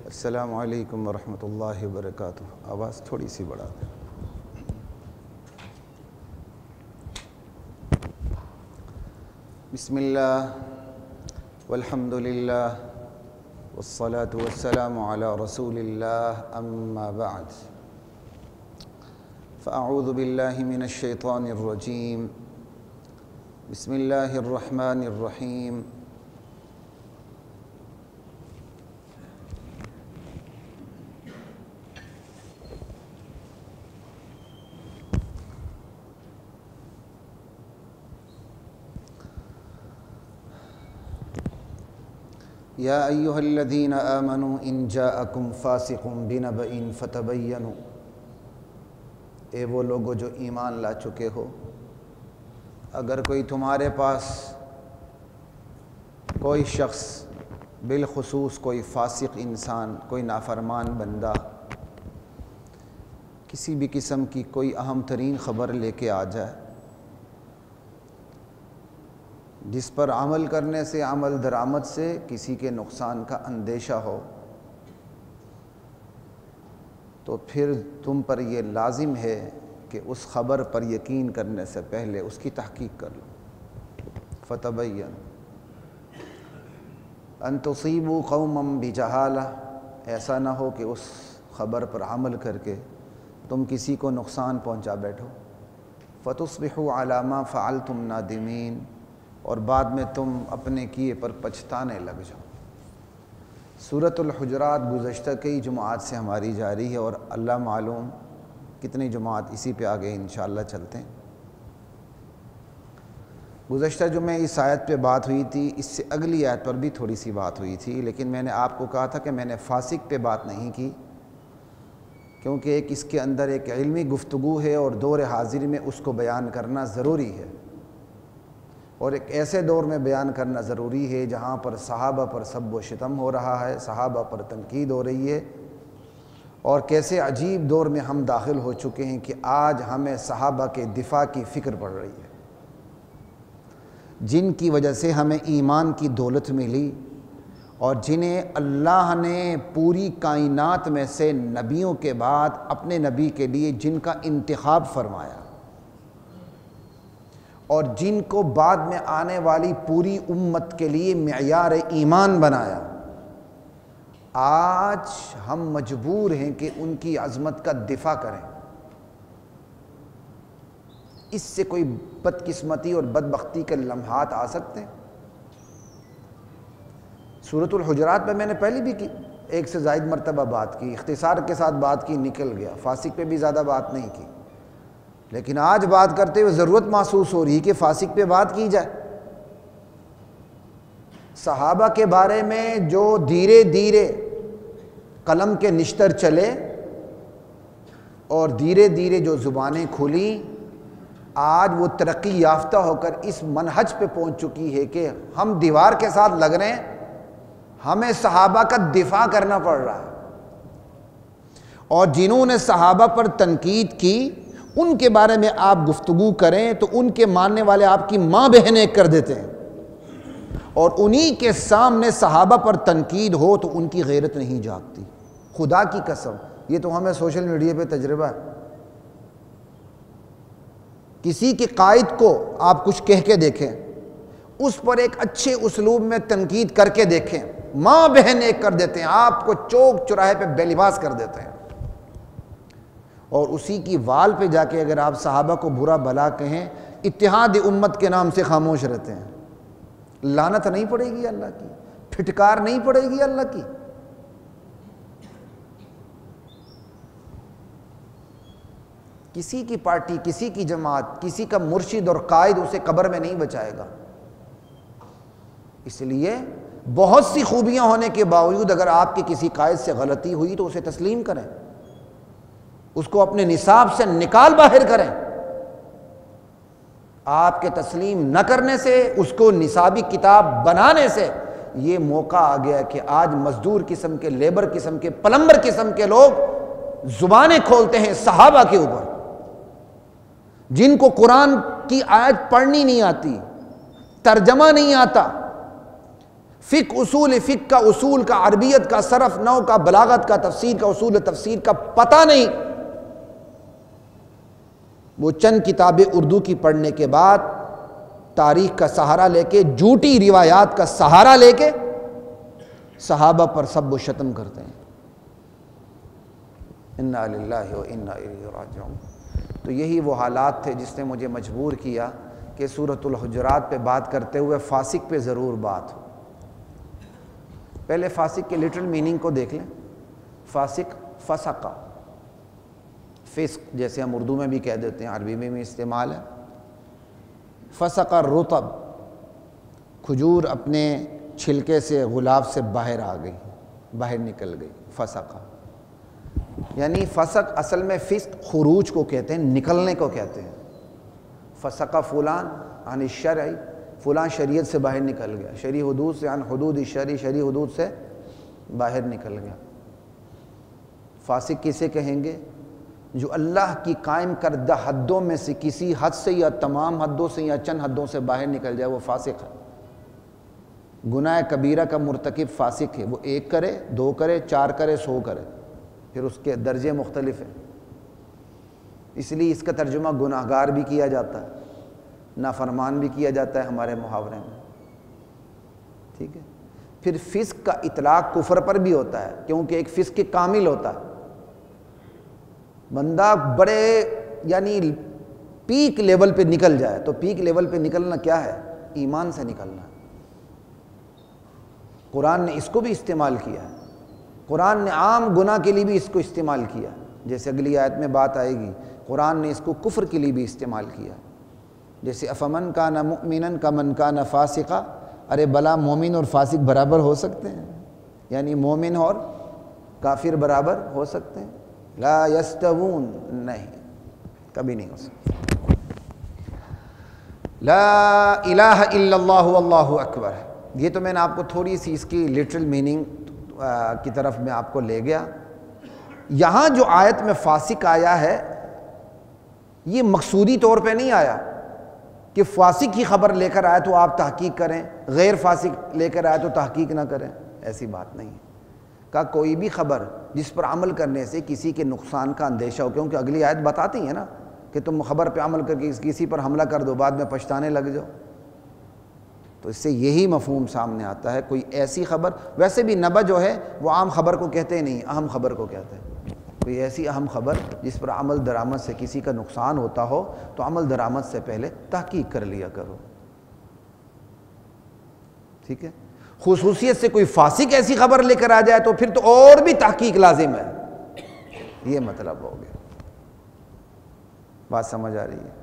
السلام علیکم ورحمۃ اللہ وبرکاتہ۔ آواز تھوڑی سی بڑھا دیں۔ بسم اللہ والحمد للہ والصلاة والسلام علی رسول اللہ، اما بعد فاعوذ باللہ من الشیطان الرجیم، بسم اللہ الرحمن الرحیم۔ یا ایہا الذین آمنوا ان جاءکم فاسق بنبأ فتبینوا، اے وہ لوگو جو ایمان لا چکے ہو، اگر کوئی تمہارے پاس کوئی شخص، بالخصوص کوئی فاسق انسان، کوئی نافرمان بندہ، کسی بھی قسم کی کوئی اہم ترین خبر لے کے آ جائے جس پر عمل کرنے سے، عمل درآمد سے کسی کے نقصان کا اندیشہ ہو، تو پھر تم پر یہ لازم ہے کہ اس خبر پر یقین کرنے سے پہلے اس کی تحقیق کر لو۔ فتبین ان تصیبوا قوما بجہالہ، ایسا نہ ہو کہ اس خبر پر عمل کر کے تم کسی کو نقصان پہنچا بیٹھو۔ فتصبحوا علی ما فعلتم نادمین، اور بعد میں تم اپنے کیے پر پچھتانے لگ جاؤ۔ سورۃ الحجرات گزشتہ کئی جمعات سے ہماری جاری ہے، اور اللہ معلوم کتنی جمعات اسی پہ آگے انشاءاللہ چلتے ہیں۔ گزشتہ جمعہ اس آیت پہ بات ہوئی تھی، اس سے اگلی آیت پر بھی تھوڑی سی بات ہوئی تھی، لیکن میں نے آپ کو کہا تھا کہ میں نے فاسق پہ بات نہیں کی، کیونکہ ایک اس کے اندر ایک علمی گفتگو ہے اور دور حاضر میں اس کو بیان کرنا ضروری ہے، اور ایک ایسے دور میں بیان کرنا ضروری ہے جہاں پر صحابہ پر سب و شتم ہو رہا ہے، صحابہ پر تنقید ہو رہی ہے، اور کیسے عجیب دور میں ہم داخل ہو چکے ہیں کہ آج ہمیں صحابہ کے دفاع کی فکر پڑ رہی ہے، جن کی وجہ سے ہمیں ایمان کی دولت ملی، اور جنہیں اللہ نے پوری کائنات میں سے نبیوں کے بعد اپنے نبی کے لیے جن کا انتخاب فرمایا، اور جن کو بعد میں آنے والی پوری امت کے لیے معیار ایمان بنایا۔ آج ہم مجبور ہیں کہ ان کی عظمت کا دفاع کریں۔ اس سے کوئی بدقسمتی اور بدبختی کے لمحات آ سکتے ہیں؟ سورۃ الحجرات میں میں نے پہلے بھی ایک سے زائد مرتبہ بات کی، اختصار کے ساتھ بات کی، نکل گیا، فاسق پہ بھی زیادہ بات نہیں کی، لیکن آج بات کرتے ہوئے ضرورت محسوس ہو رہی ہے کہ فاسق پہ بات کی جائے۔ صحابہ کے بارے میں جو دھیرے دھیرے قلم کے نشتر چلے اور دھیرے دھیرے جو زبانیں کھلیں، آج وہ ترقی یافتہ ہو کر اس منہج پہ پہنچ چکی ہے کہ ہم دیوار کے ساتھ لگ رہے ہیں، ہمیں صحابہ کا دفاع کرنا پڑ رہا ہے، اور جنہوں نے صحابہ پر تنقید کی ان کے بارے میں آپ گفتگو کریں تو ان کے ماننے والے آپ کی ماں بہنیں کر دیتے ہیں، اور انہی کے سامنے صحابہ پر تنقید ہو تو ان کی غیرت نہیں جاگتی۔ خدا کی قسم، یہ تو ہمیں سوشل میڈیا پہ تجربہ ہے۔ کسی کے قائد کو آپ کچھ کہہ کے دیکھیں، اس پر ایک اچھے اسلوب میں تنقید کر کے دیکھیں، ماں بہن ایک کر دیتے ہیں، آپ کو چوک چوراہے پہ بے لباس کر دیتے ہیں، اور اسی کی وال پہ جا کے اگر آپ صحابہ کو برا بھلا کہیں، اتحاد امت کے نام سے خاموش رہتے ہیں۔ لعنت نہیں پڑے گی اللہ کی؟ پھٹکار نہیں پڑے گی اللہ کی؟ کسی کی پارٹی، کسی کی جماعت، کسی کا مرشد اور قائد اسے قبر میں نہیں بچائے گا۔ اس لیے بہت سی خوبیاں ہونے کے باوجود اگر آپ کی کسی قائد سے غلطی ہوئی تو اسے تسلیم کریں، اس کو اپنے نصاب سے نکال باہر کریں۔ آپ کے تسلیم نہ کرنے سے، اس کو نصابی کتاب بنانے سے یہ موقع آ گیا کہ آج مزدور قسم کے، لیبر قسم کے، پلمبر قسم کے لوگ زبانیں کھولتے ہیں صحابہ کے اوپر، جن کو قرآن کی آیت پڑھنی نہیں آتی، ترجمہ نہیں آتا، فقہ اصول فقہ کا، اصول کا، عربیت کا، صرف نحو کا، بلاغت کا، تفسیر کا، اصول تفسیر کا پتہ نہیں، وہ چند کتابیں اردو کی پڑھنے کے بعد تاریخ کا سہارا لے کے، جھوٹی روایات کا سہارا لے کے صحابہ پر سب و شتم کرتے ہیں۔ انا للہ و انا الیہ راجعون۔ تو یہی وہ حالات تھے جس نے مجھے مجبور کیا کہ سورۃ الحجرات پہ بات کرتے ہوئے فاسق پہ ضرور بات ہو۔ پہلے فاسق کے لٹرل میننگ کو دیکھ لیں۔ فاسق فسقہ، فسق جیسے ہم اردو میں بھی کہہ دیتے ہیں، عربی میں بھی استعمال ہے۔ فسق الرطب، کھجور اپنے چھلکے سے، غلاف سے باہر آ گئی، باہر نکل گئی، فسقہ۔ یعنی فسق اصل میں فسق خروج کو کہتے ہیں، نکلنے کو کہتے ہیں۔ فسق فلان عن الشرع، فلان شریعت سے باہر نکل گیا، شرعی حدود سے، عن حدود الشرع، شرعی حدود سے باہر نکل گیا۔ فاسق کسے کہیں گے؟ جو اللہ کی قائم کردہ حدوں میں سے کسی حد سے یا تمام حدوں سے یا چند حدوں سے باہر نکل جائے، وہ فاسق ہے۔ گناہ کبیرہ کا مرتکب فاسق ہے، وہ 1 کرے، 2 کرے، 4 کرے، 100 کرے، پھر اس کے درجے مختلف ہیں۔ اس لیے اس کا ترجمہ گناہگار بھی کیا جاتا ہے، نافرمان بھی کیا جاتا ہے ہمارے محاورے میں، ٹھیک ہے۔ پھر فسق کا اطلاق کفر پر بھی ہوتا ہے، کیونکہ ایک فسق کامل ہوتا ہے، بندہ بڑے یعنی پیک لیول پہ نکل جائے۔ تو پیک لیول پہ نکلنا کیا ہے؟ ایمان سے نکلنا ہے۔ قرآن نے اس کو بھی استعمال کیا ہے، قرآن نے عام گناہ کے لیے بھی اس کو استعمال کیا، جیسے اگلی آیت میں بات آئے گی۔ قرآن نے اس کو کفر کے لیے بھی استعمال کیا، جیسے افمن کان مؤمنا کمن کان فاسقا، ارے بلا مومن اور فاسق برابر ہو سکتے ہیں؟ یعنی مومن اور کافر برابر ہو سکتے ہیں؟ لا یستوون، نہیں، کبھی نہیں ہو سکتے۔ لا الہ الا اللہ واللہ اکبر، یہ تو میں نے آپ کو تھوڑی سی اس کی لٹرل میننگ کی طرف میں آپ کو لے گیا۔ یہاں جو آیت میں فاسق آیا ہے، یہ مقصودی طور پہ نہیں آیا کہ فاسق کی خبر لے کر آئے تو آپ تحقیق کریں، غیر فاسق لے کر آئے تو تحقیق نہ کریں، ایسی بات نہیں ہے۔ کہ کوئی بھی خبر جس پر عمل کرنے سے کسی کے نقصان کا اندیشہ ہو، کیونکہ اگلی آیت بتاتی ہے نا کہ تم خبر پہ عمل کر کے کسی پر حملہ کر دو، بعد میں پچھتانے لگ جاؤ، تو اس سے یہی مفہوم سامنے آتا ہے۔ کوئی ایسی خبر، ویسے بھی نبأ جو ہے وہ عام خبر کو کہتے نہیں، اہم خبر کو کہتے ہیں۔ کوئی ایسی اہم خبر جس پر عمل درآمد سے کسی کا نقصان ہوتا ہو تو عمل درآمد سے پہلے تحقیق کر لیا کرو، ٹھیک ہے۔ خصوصیت سے کوئی فاسق ایسی خبر لے کر آ جائے تو پھر تو اور بھی تحقیق لازم ہے، یہ مطلب ہو گیا۔ بات سمجھ آ رہی ہے؟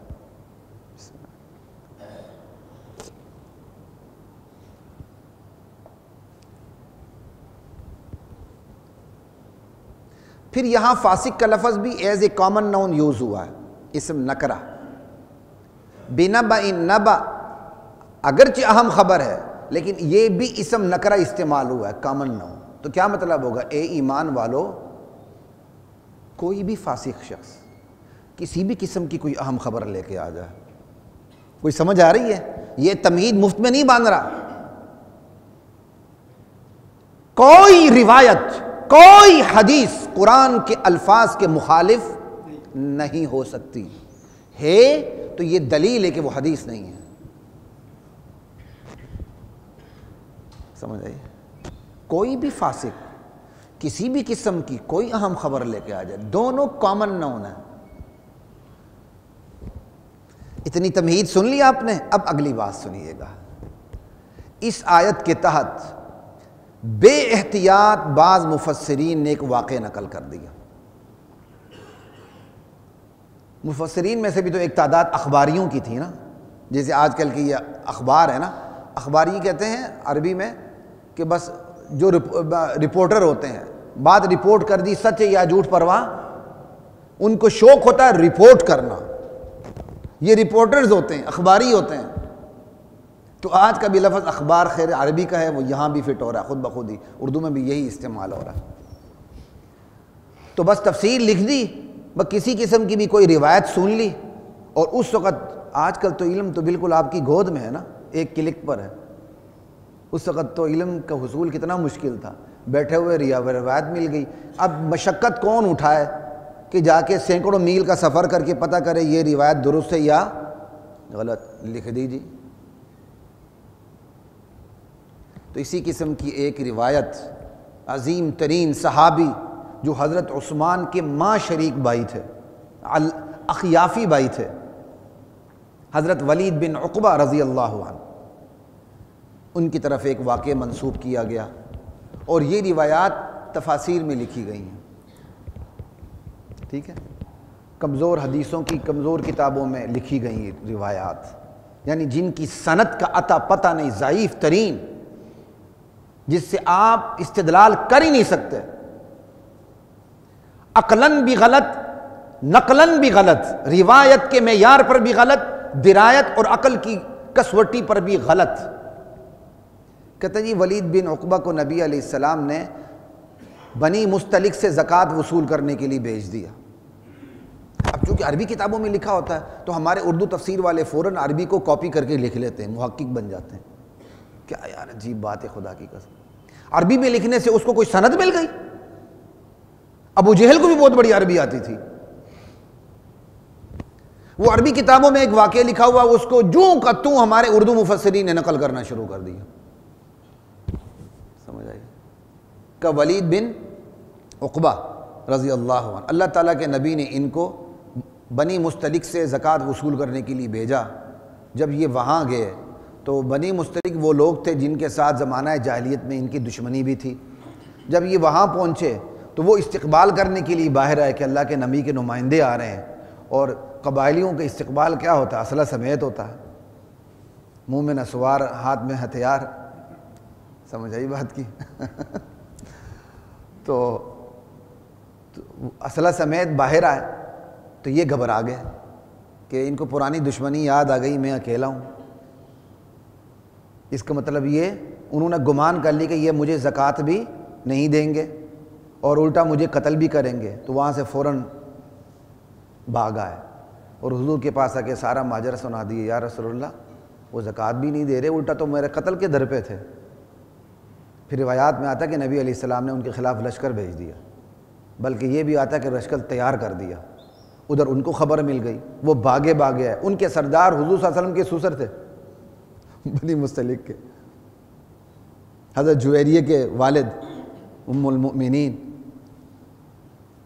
پھر یہاں فاسق کا لفظ بھی is a common noun use ہوا ہے، اسم نکرہ۔ بنبأ، نبأ اگرچہ اہم خبر ہے لیکن یہ بھی اسم نکرہ استعمال ہوا ہے، کامن ناؤن۔ تو کیا مطلب ہوگا؟ اے ایمان والو، کوئی بھی فاسق شخص کسی بھی قسم کی کوئی اہم خبر لے کے آ جائے، کوئی سمجھ آ رہی ہے؟ یہ تمہید مفت میں نہیں باندھ رہا۔ کوئی روایت، کوئی حدیث قرآن کے الفاظ کے مخالف نہیں ہو سکتی ہے، تو یہ دلیل ہے کہ وہ حدیث نہیں ہے۔ سمجھ آئی؟ کوئی بھی فاسق کسی بھی قسم کی کوئی اہم خبر لے کے آ جائے، دونوں کامن ناؤن ہیں۔ اتنی تمہید سن لی آپ نے، اب اگلی بات سنیے گا۔ اس آیت کے تحت بے احتیاط بعض مفسرین نے ایک واقعہ نقل کر دیا۔ مفسرین میں سے بھی تو ایک تعداد اخباریوں کی تھی نا، جیسے آج کل کی یہ اخبار ہے نا، اخباری کہتے ہیں عربی میں کہ بس جو رپورٹر ہوتے ہیں، بات رپورٹ کر دی، سچ ہے یا جھوٹ پرواہ، ان کو شوق ہوتا ہے رپورٹ کرنا، یہ رپورٹرز ہوتے ہیں، اخباری ہوتے ہیں۔ تو آج کا بھی لفظ اخبار خیر عربی کا ہے، وہ یہاں بھی فٹ ہو رہا ہے خود بخود ہی، اردو میں بھی یہی استعمال ہو رہا ہے۔ تو بس تفسیر لکھ دی، بس کسی قسم کی بھی کوئی روایت سن لی، اور اس وقت آج کل تو علم تو بالکل آپ کی گود میں ہے نا، ایک کلک پر ہے، اس وقت تو علم کا حصول کتنا مشکل تھا، بیٹھے ہوئے روایت مل گئی۔ اب مشقت کون اٹھائے کہ جا کے سینکڑوں میل کا سفر کر کے پتہ کرے یہ روایت درست ہے یا غلط، لکھ دیجیے۔ تو اسی قسم کی ایک روایت عظیم ترین صحابی جو حضرت عثمان کے ماں شریک بھائی تھے، اخیافی بھائی تھے، حضرت ولید بن عقبہ رضی اللہ عنہ، ان کی طرف ایک واقعہ منسوب کیا گیا، اور یہ روایات تفاسیر میں لکھی گئی ہیں، ٹھیک ہے، کمزور حدیثوں کی کمزور کتابوں میں لکھی گئی روایات، یعنی جن کی سند کا عطا پتہ نہیں، ضعیف ترین، جس سے آپ استدلال کر ہی نہیں سکتے، عقلاً بھی غلط، نقلاً بھی غلط، روایت کے معیار پر بھی غلط، درایت اور عقل کی کسوٹی پر بھی غلط۔ کہتے ہیں جی ولید بن عقبہ کو نبی علیہ السلام نے بنی مستلق سے زکوٰۃ وصول کرنے کے لیے بھیج دیا۔ اب چونکہ عربی کتابوں میں لکھا ہوتا ہے تو ہمارے اردو تفسیر والے فوراً عربی کو کاپی کر کے لکھ لیتے ہیں، محقق بن جاتے ہیں۔ کیا یار عجیب بات ہے، خدا کی قسم، عربی میں لکھنے سے اس کو کوئی سند مل گئی؟ ابو جہل کو بھی بہت بڑی عربی آتی تھی، وہ عربی کتابوں میں ایک واقعہ لکھا ہوا، اس کو جوں کا توں ہمارے اردو مفسرین نے نقل کرنا شروع کر دیا۔ سمجھ آئی کہ ولید بن عقبہ رضی اللہ عنہ، اللہ تعالیٰ کے نبی نے ان کو بنی مستلق سے زکوٰۃ وصول کرنے کے لیے بھیجا۔ جب یہ وہاں گئے تو بنی مستلق وہ لوگ تھے جن کے ساتھ زمانہ جاہلیت میں ان کی دشمنی بھی تھی۔ جب یہ وہاں پہنچے تو وہ استقبال کرنے کے لیے باہر آئے کہ اللہ کے نبی کے نمائندے آ رہے ہیں، اور قبائلیوں کا استقبال کیا ہوتا ہے؟ اسلحہ سمیت ہوتا ہے، منہ میں نسوار، ہاتھ میں ہتھیار، سمجھ آئی بات کی؟ تو اسلحہ سمیت باہر آئے تو یہ گھبرا گئے کہ ان کو پرانی دشمنی یاد آ گئی، میں اکیلا ہوں۔ اس کا مطلب یہ انہوں نے گمان کر لی کہ یہ مجھے زکوٰۃ بھی نہیں دیں گے اور الٹا مجھے قتل بھی کریں گے، تو وہاں سے فوراً بھاگ آئے اور حضور کے پاس آ کے سارا ماجرا سنا دیے، یا رسول اللہ وہ زکوٰۃ بھی نہیں دے رہے، الٹا تو میرے قتل کے در پہ تھے۔ پھر روایات میں آتا ہے کہ نبی علیہ السلام نے ان کے خلاف لشکر بھیج دیا، بلکہ یہ بھی آتا ہے کہ لشکر تیار کر دیا۔ ادھر ان کو خبر مل گئی، وہ بھاگے آئے۔ ان کے سردار حضور صلی اللہ علیہ وسلم کے سسر تھے، بنی مستلق کے، حضرت جویریہ کے والد ام المؤمنین،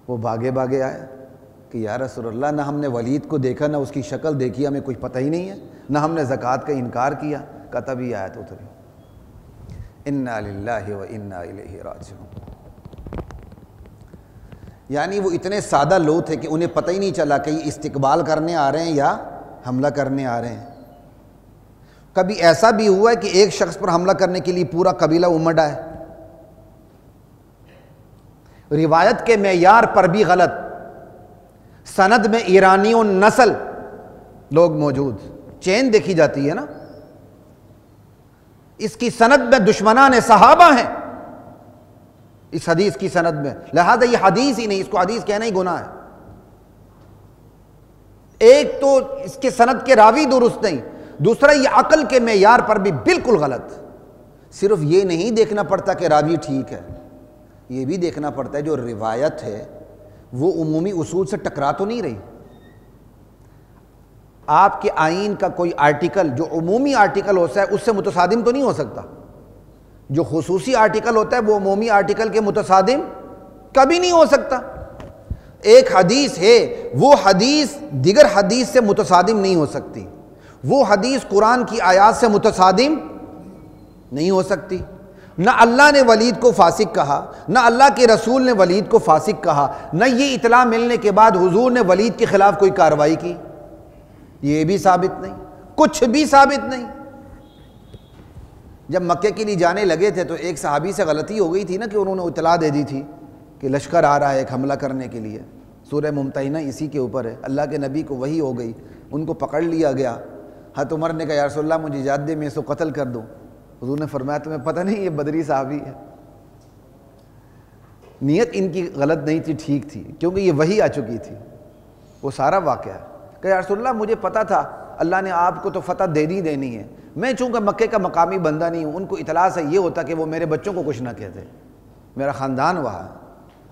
وہ بھاگے آئے کہ یا رسول اللہ، نہ ہم نے ولید کو دیکھا، نہ اس کی شکل دیکھی، ہمیں کچھ پتہ ہی نہیں ہے، نہ ہم نے زکوٰۃ کا انکار کیا۔ کہ تبھی آیت اتری، انا للہ و انا الیہ راجعون۔ یعنی وہ اتنے سادہ لوگ تھے کہ انہیں پتہ ہی نہیں چلا کہ یہ استقبال کرنے آ رہے ہیں یا حملہ کرنے آ رہے ہیں۔ کبھی ایسا بھی ہوا ہے کہ ایک شخص پر حملہ کرنے کے لیے پورا قبیلہ امڑ آئے، روایت کے معیار پر بھی غلط، سند میں ایرانیوں نسل لوگ موجود، چین دیکھی جاتی ہے نا، اس کی سند میں دشمنان صحابہ ہیں، اس حدیث کی سند میں، لہذا یہ حدیث ہی نہیں، اس کو حدیث کہنا ہی گناہ ہے۔ ایک تو اس کے سند کے راوی درست نہیں، دوسرا یہ عقل کے معیار پر بھی بالکل غلط۔ صرف یہ نہیں دیکھنا پڑتا کہ راوی ٹھیک ہے، یہ بھی دیکھنا پڑتا ہے جو روایت ہے وہ عمومی اصول سے ٹکرا تو نہیں رہی۔ آپ کے آئین کا کوئی آرٹیکل جو عمومی آرٹیکل ہوتا ہے اس سے متصادم تو نہیں ہو سکتا، جو خصوصی آرٹیکل ہوتا ہے وہ عمومی آرٹیکل کے متصادم کبھی نہیں ہو سکتا۔ ایک حدیث ہے، وہ حدیث دیگر حدیث سے متصادم نہیں ہو سکتی، وہ حدیث قرآن کی آیات سے متصادم نہیں ہو سکتی۔ نہ اللہ نے ولید کو فاسق کہا، نہ اللہ کے رسول نے ولید کو فاسق کہا، نہ یہ اطلاع ملنے کے بعد حضور نے ولید کے خلاف کوئی کارروائی کی، یہ بھی ثابت نہیں، کچھ بھی ثابت نہیں۔ جب مکے کے لیے جانے لگے تھے تو ایک صحابی سے غلطی ہو گئی تھی نا کہ انہوں نے اطلاع دے دی تھی کہ لشکر آ رہا ہے ایک حملہ کرنے کے لیے، سورہ ممتحنہ اسی کے اوپر ہے، اللہ کے نبی کو وحی ہو گئی، ان کو پکڑ لیا گیا۔ حضرت عمر نے کہا یا رسول اللہ مجھے اجازت دے میں اس کو قتل کر دوں، حضور نے فرمایا تمہیں پتہ نہیں یہ بدری صحابی ہے۔ نیت ان کی غلط نہیں تھی، ٹھیک تھی، کیونکہ یہ وحی آ چکی تھی، وہ سارا واقعہ ہے کہ یا رسول اللہ مجھے پتہ تھا اللہ نے آپ کو تو فتح دینی ہے، میں چونکہ مکے کا مقامی بندہ نہیں ہوں، ان کو اطلاع سے یہ ہوتا کہ وہ میرے بچوں کو کچھ نہ کہتے، میرا خاندان وہاں،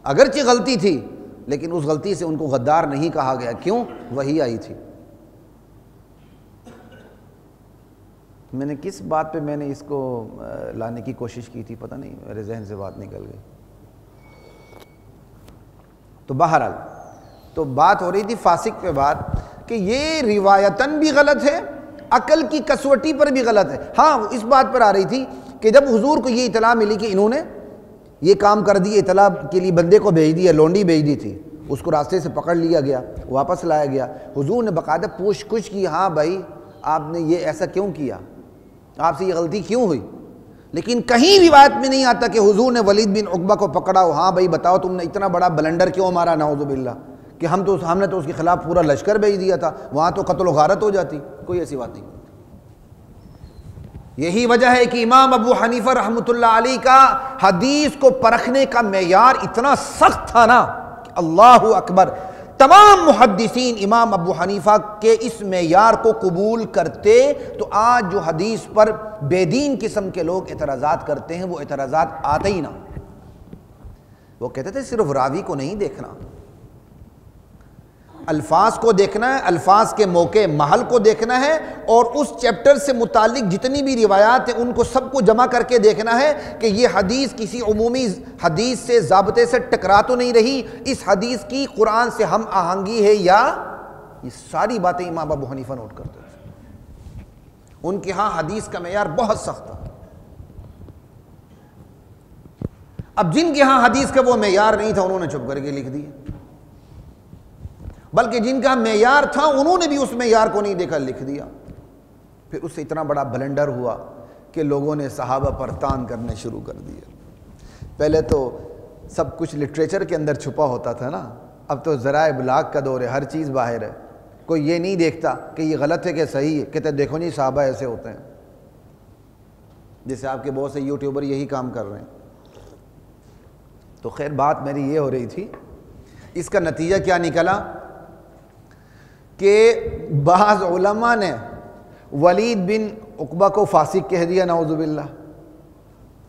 اگرچہ غلطی تھی لیکن اس غلطی سے ان کو غدار نہیں کہا گیا، کیوں؟ وحی آئی تھی۔ میں نے کس بات پہ میں نے اس کو لانے کی کوشش کی تھی پتہ نہیں، میرے ذہن سے بات نکل گئی۔ تو بہرحال تو بات ہو رہی تھی فاسق پہ بات کہ یہ روایتاً بھی غلط ہے، عقل کی کسوٹی پر بھی غلط ہے۔ ہاں اس بات پر آ رہی تھی کہ جب حضور کو یہ اطلاع ملی کہ انہوں نے یہ کام کر دی، اطلاع کے لیے بندے کو بھیج دیا، لونڈی بھیج دی تھی، اس کو راستے سے پکڑ لیا گیا، واپس لایا گیا، حضور نے باقاعدہ پوچھ گچھ کی، ہاں بھائی آپ نے یہ ایسا کیوں کیا، آپ سے یہ غلطی کیوں ہوئی؟ لیکن کہیں روایت میں نہیں آتا کہ حضور نے ولید بن عقبہ کو پکڑا ہو، ہاں بھائی بتاؤ تم نے اتنا بڑا بلنڈر کیوں مارا، نعوذ باللہ، کہ ہم نے تو اس کے خلاف پورا لشکر بھیج دیا تھا، وہاں تو قتل و غارت ہو جاتی۔ کوئی ایسی بات نہیں۔ یہی وجہ ہے کہ امام ابو حنیفہ رحمۃ اللہ علیہ کا حدیث کو پرکھنے کا معیار اتنا سخت تھا نا کہ اللہ اکبر، تمام محدثین امام ابو حنیفہ کے اس معیار کو قبول کرتے، تو آج جو حدیث پر بے دین قسم کے لوگ اعتراضات کرتے ہیں وہ اعتراضات آتے ہی نہ۔ وہ کہتے تھے صرف راوی کو نہیں دیکھنا، الفاظ کو دیکھنا ہے، الفاظ کے موقع محل کو دیکھنا ہے، اور اس چیپٹر سے متعلق جتنی بھی روایات ہیں ان کو سب کو جمع کر کے دیکھنا ہے کہ یہ حدیث کسی عمومی حدیث سے ضابطے سے ٹکرا تو نہیں رہی، اس حدیث کی قرآن سے ہم آہنگی ہے یا، یہ ساری باتیں امام ابو حنیفہ نوٹ کرتے تھے۔ ان کے ہاں حدیث کا معیار بہت سخت تھا۔ اب جن کے ہاں حدیث کا وہ معیار نہیں تھا انہوں نے چپ کر کے لکھ دیا، بلکہ جن کا معیار تھا انہوں نے بھی اس معیار کو نہیں دیکھا، لکھ دیا۔ پھر اس سے اتنا بڑا بلنڈر ہوا کہ لوگوں نے صحابہ پر تان کرنے شروع کر دیا۔ پہلے تو سب کچھ لٹریچر کے اندر چھپا ہوتا تھا نا، اب تو ذرائع ابلاغ کا دور ہے، ہر چیز باہر ہے، کوئی یہ نہیں دیکھتا کہ یہ غلط ہے کہ صحیح ہے، کہتے دیکھو نہیں صحابہ ایسے ہوتے ہیں، جیسے آپ کے بہت سے یوٹیوبر یہی کام کر رہے ہیں۔ تو خیر بات میری یہ ہو رہی تھی، اس کا نتیجہ کیا نکلا کہ بعض علماء نے ولید بن عقبہ کو فاسق کہہ دیا، نعوذ باللہ،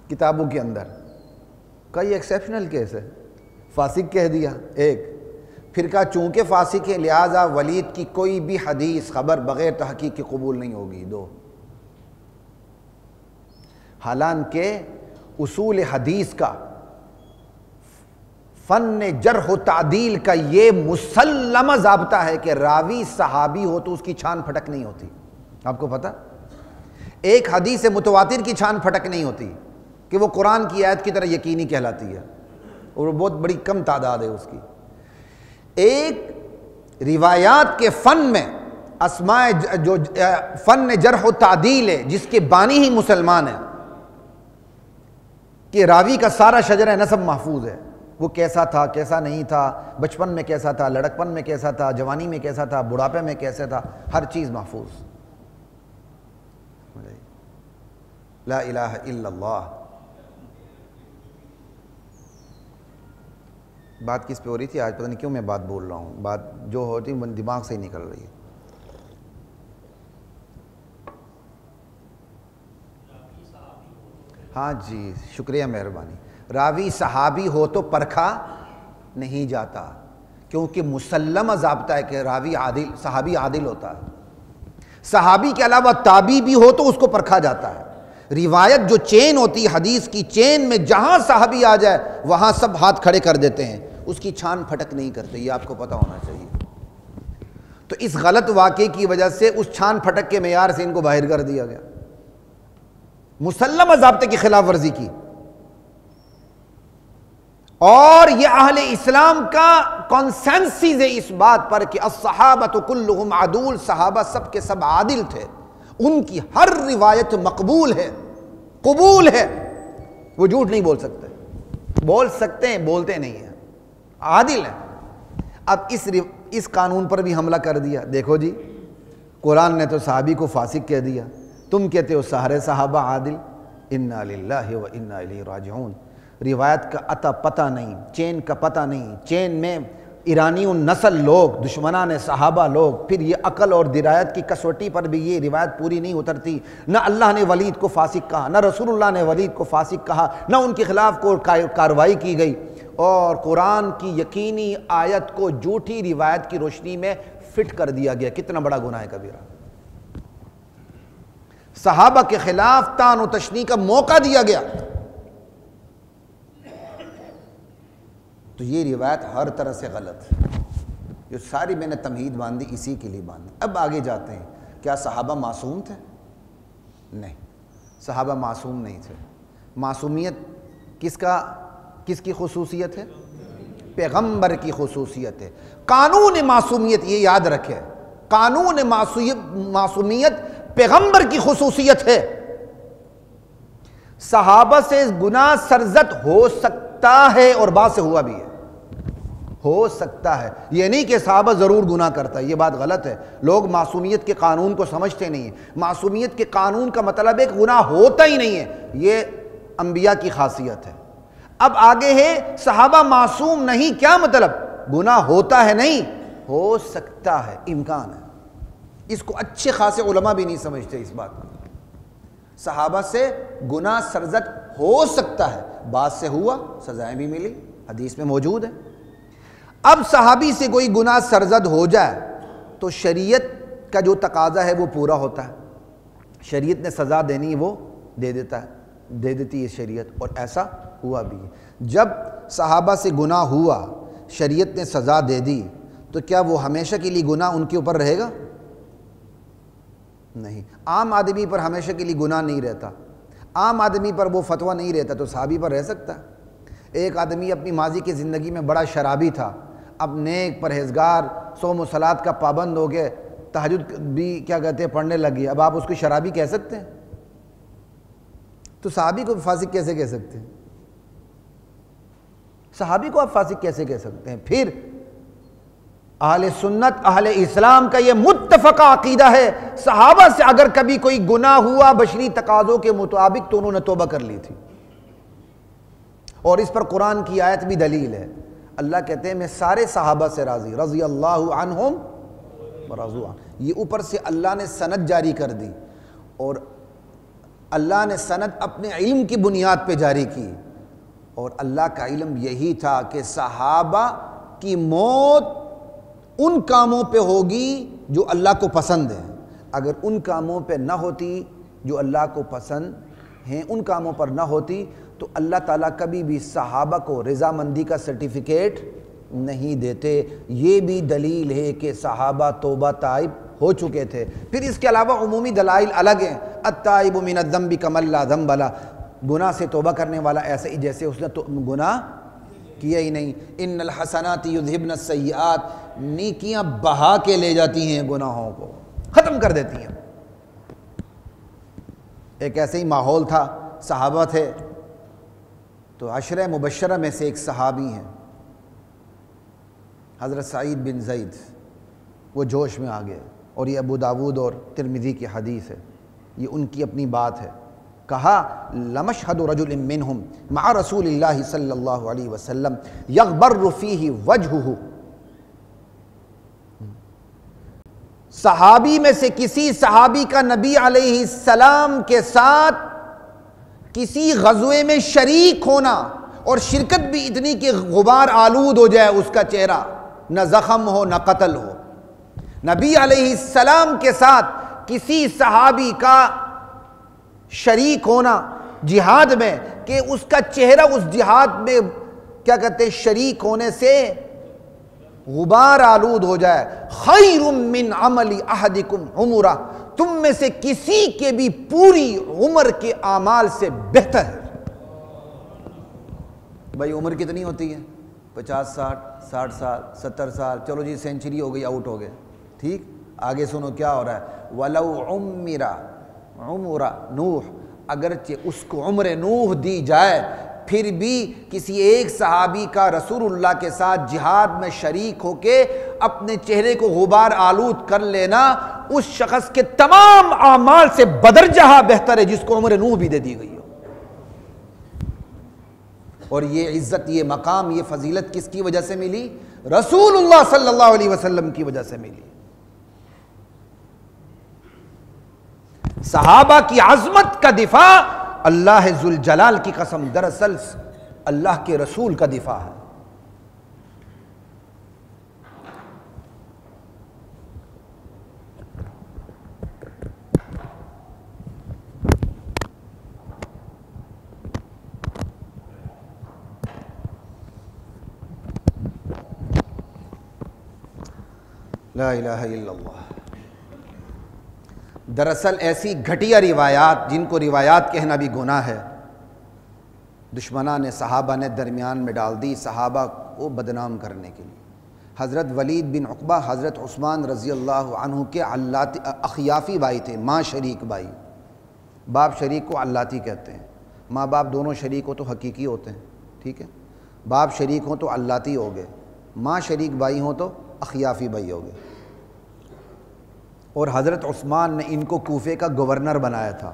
کتابوں کے اندر، کئی ایکسیپشنل کیس ہے، فاسق کہہ دیا ایک، پھر کہا چونکہ فاسق ہے لہٰذا ولید کی کوئی بھی حدیث خبر بغیر تحقیق کے قبول نہیں ہوگی، دو۔ حالانکہ اصول حدیث کا، فن جرح و تعدیل کا یہ مسلمہ ضابطہ ہے کہ راوی صحابی ہو تو اس کی چھان پھٹک نہیں ہوتی۔ آپ کو پتہ ایک حدیث متواتر کی چھان پھٹک نہیں ہوتی کہ وہ قرآن کی آیت کی طرح یقینی کہلاتی ہے، اور بہت بڑی کم تعداد ہے اس کی۔ ایک روایات کے فن میں اسماء جو فن جرح و تعدیل ہے جس کے بانی ہی مسلمان ہیں، کہ راوی کا سارا شجرہ نسب محفوظ ہے، وہ کیسا تھا کیسا نہیں تھا، بچپن میں کیسا تھا، لڑکپن میں کیسا تھا، جوانی میں کیسا تھا، بڑھاپے میں کیسا تھا، ہر چیز محفوظ۔ لا الہ الا اللہ۔ بات کس پہ ہو رہی تھی آج؟ پتہ نہیں کیوں میں بات بول رہا ہوں، بات جو ہوتی ہے دماغ سے ہی نکل رہی ہے۔ ہاں جی شکریہ مہربانی۔ راوی صحابی ہو تو پرکھا نہیں جاتا، کیونکہ مسلمہ ضابطہ ہے کہ راوی عادل، صحابی عادل ہوتا ہے۔ صحابی کے علاوہ تابعی بھی ہو تو اس کو پرکھا جاتا ہے۔ روایت جو چین ہوتی ہے حدیث کی، چین میں جہاں صحابی آ جائے وہاں سب ہاتھ کھڑے کر دیتے ہیں، اس کی چھان پھٹک نہیں کرتے، یہ آپ کو پتہ ہونا چاہیے۔ تو اس غلط واقعے کی وجہ سے اس چھان پھٹک کے معیار سے ان کو باہر کر دیا گیا، مسلمہ ضابطے کی خلاف ورزی کی۔ اور یہ اہل اسلام کا کنسنسس ہے اس بات پر کہ الصحابۃ کلہم عدول، صحابہ سب کے سب عادل تھے، ان کی ہر روایت مقبول ہے، قبول ہے، وہ جھوٹ نہیں بول سکتے، بول سکتے ہیں بولتے نہیں ہیں، عادل ہیں۔ اب اس قانون پر بھی حملہ کر دیا، دیکھو جی قرآن نے تو صحابی کو فاسق کہہ دیا، تم کہتے ہو سارے صحابہ عادل، انا للہ و انا الیہ راجعون۔ روایت کا عطا پتہ نہیں، چین کا پتہ نہیں، چین میں ایرانی النسل لوگ، دشمنان صحابہ لوگ، پھر یہ عقل اور درایت کی کسوٹی پر بھی یہ روایت پوری نہیں اترتی۔ نہ اللہ نے ولید کو فاسق کہا، نہ رسول اللہ نے ولید کو فاسق کہا، نہ ان کے خلاف کوئی کارروائی کی گئی، اور قرآن کی یقینی آیت کو جھوٹی روایت کی روشنی میں فٹ کر دیا گیا۔ کتنا بڑا گناہ کبیرہ! صحابہ کے خلاف طعن و تشنیع کا موقع دیا گیا۔ تو یہ روایت ہر طرح سے غلط ہے۔ جو ساری میں نے تمہید باندھی اسی کے لیے باندھی۔ اب آگے جاتے ہیں، کیا صحابہ معصوم تھے؟ نہیں، صحابہ معصوم نہیں تھے۔ معصومیت کس کی خصوصیت ہے؟ پیغمبر کی خصوصیت ہے۔ قانون معصومیت، یہ یاد رکھے، قانون معصومیت پیغمبر کی خصوصیت ہے۔ صحابہ سے گناہ سرزد ہو سکتا ہے، اور بعض سے ہوا بھی ہے، ہو سکتا ہے، یہ نہیں کہ صحابہ ضرور گناہ کرتا ہے، یہ بات غلط ہے۔ لوگ معصومیت کے قانون کو سمجھتے نہیں ہیں۔ معصومیت کے قانون کا مطلب ہے کہ گناہ ہوتا ہی نہیں ہے، یہ انبیاء کی خاصیت ہے۔ اب آگے ہے صحابہ معصوم نہیں، کیا مطلب؟ گناہ ہوتا ہے نہیں، ہو سکتا ہے، امکان ہے۔ اس کو اچھے خاصے علماء بھی نہیں سمجھتے اس بات کو۔ صحابہ سے گناہ سرزد ہو سکتا ہے، بعض سے ہوا، سزائیں بھی ملی، حدیث میں موجود ہے۔ اب صحابی سے کوئی گناہ سرزد ہو جائے تو شریعت کا جو تقاضا ہے وہ پورا ہوتا ہے۔ شریعت نے سزا دینی وہ دے دیتی ہے شریعت، اور ایسا ہوا بھی ہے۔ جب صحابہ سے گناہ ہوا، شریعت نے سزا دے دی، تو کیا وہ ہمیشہ کے لیے گناہ ان کے اوپر رہے گا؟ نہیں۔ عام آدمی پر ہمیشہ کے لیے گناہ نہیں رہتا، عام آدمی پر وہ فتویٰ نہیں رہتا، تو صحابی پر رہ سکتا ہے۔ ایک آدمی اپنی ماضی کی زندگی میں بڑا شرابی تھا، اب نیک پرہیزگار، صوم و صلاۃ کا پابند ہو گئے، تہجد بھی کیا کہتے ہیں پڑھنے لگے، اب آپ اس کو شرابی کہہ سکتے ہیں؟ تو صحابی کو فاسق کیسے کہہ سکتے ہیں؟ صحابی کو آپ فاسق کیسے کہہ سکتے ہیں؟ پھر اہل سنت، اہل اسلام کا یہ متفقہ عقیدہ ہے، صحابہ سے اگر کبھی کوئی گناہ ہوا بشری تقاضوں کے مطابق تو انہوں نے توبہ کر لی تھی، اور اس پر قرآن کی آیت بھی دلیل ہے۔ اللہ کہتے ہیں میں سارے صحابہ سے راضی، رضی اللہ عنہم ورضوا عنہ۔ یہ اوپر سے اللہ نے سند جاری کر دی، اور اللہ نے سند اپنے علم کی بنیاد پہ جاری کی، اور اللہ کا علم یہی تھا کہ صحابہ کی موت ان کاموں پہ ہوگی جو اللہ کو پسند ہیں۔ اگر ان کاموں پہ نہ ہوتی جو اللہ کو پسند ہیں، ان کاموں پر نہ ہوتی، تو اللہ تعالیٰ کبھی بھی صحابہ کو رضامندی کا سرٹیفکیٹ نہیں دیتے۔ یہ بھی دلیل ہے کہ صحابہ توبہ تائب ہو چکے تھے۔ پھر اس کے علاوہ عمومی دلائل الگ ہیں۔ التائب من الذنب کمن لا ذنب لہ، گناہ سے توبہ کرنے والا ایسے ہی جیسے اس نے گناہ کیا ہی نہیں۔ ان الحسنات یذہبن السیئات، نیکیاں بہا کے لے جاتی ہیں گناہوں کو، ختم کر دیتی ہیں۔ ایک ایسے ہی ماحول تھا، صحابہ تھے، تو عشرہ مبشرہ میں سے ایک صحابی ہیں حضرت سعید بن زید، وہ جوش میں آ گئے، اور یہ ابو داود اور ترمذی کی حدیث ہے، یہ ان کی اپنی بات ہے۔ کہا لمشہد رجل منہم مع رسول اللہ صلی اللہ علیہ وسلم یغبر فیہ وجہہ، صحابی میں سے کسی صحابی کا نبی علیہ السلام کے ساتھ کسی غزوے میں شریک ہونا، اور شرکت بھی اتنی کہ غبار آلود ہو جائے اس کا چہرہ، نہ زخم ہو نہ قتل ہو۔ نبی علیہ السلام کے ساتھ کسی صحابی کا شریک ہونا جہاد میں، کہ اس کا چہرہ اس جہاد میں کیا کہتے ہیں شریک ہونے سے غبار آلود ہو جائے، خیر من عمل احدکم عمرہ، تم میں سے کسی کے بھی پوری عمر کے اعمال سے بہتر ہے۔ بھائی عمر کتنی ہوتی ہے؟ 50 60 سال 70 سال، چلو جی سینچری ہو گئی، آؤٹ ہو گئے، ٹھیک۔ آگے سنو کیا ہو رہا ہے، وَلَوْ عُمِّرَ عُمُرَ نوح، اگرچہ اس کو عمر نوح دی جائے، پھر بھی کسی ایک صحابی کا رسول اللہ کے ساتھ جہاد میں شریک ہو کے اپنے چہرے کو غبار آلود کر لینا، اس شخص کے تمام اعمال سے بدرجہ بہتر ہے جس کو عمر نوح بھی دے دی گئی ہو۔ اور یہ عزت، یہ مقام، یہ فضیلت کس کی وجہ سے ملی؟ رسول اللہ صلی اللہ علیہ وسلم کی وجہ سے ملی۔ صحابہ کی عظمت کا دفاع اللہ ذوالجلال کی قسم دراصل اللہ کے رسول کا دفاع ہے۔ لا الہ الا اللہ۔ دراصل ایسی گھٹیا روایات، جن کو روایات کہنا بھی گناہ ہے، دشمنان نے صحابہ نے درمیان میں ڈال دی صحابہ کو بدنام کرنے کے لیے۔ حضرت ولید بن عقبہ حضرت عثمان رضی اللہ عنہ کے اخیافی بھائی تھے، ماں شریک بھائی۔ باپ شریک کو علاتی کہتے ہیں، ماں باپ دونوں شریک ہو تو حقیقی ہوتے ہیں، ٹھیک ہے؟ باپ شریک ہوں تو علاتی ہو گئے، ماں شریک بھائی ہوں تو اخیافی بھائی ہو گئے۔ اور حضرت عثمان نے ان کو کوفے کا گورنر بنایا تھا،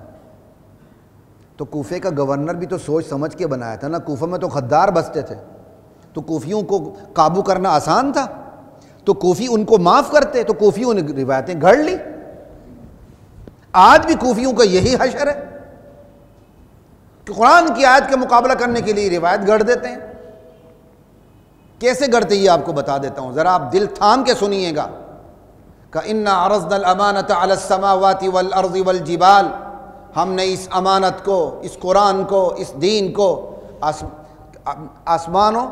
تو کوفے کا گورنر بھی تو سوچ سمجھ کے بنایا تھا نا، کوفہ میں تو غدار بستے تھے، تو کوفیوں کو قابو کرنا آسان تھا، تو کوفی ان کو معاف کرتے، تو کوفیوں نے روایتیں گھڑ لی۔ آج بھی کوفیوں کا یہی حشر ہے کہ قرآن کی آیت کے مقابلہ کرنے کے لیے روایت گھڑ دیتے ہیں۔ کیسے گھڑتے یہ آپ کو بتا دیتا ہوں، ذرا آپ دل تھام کے سنیے گا۔ کہ عرضنا الامانۃ علی السماوات والارض والجبال، ہم نے اس امانت کو، اس قرآن کو، اس دین کو آسمانوں،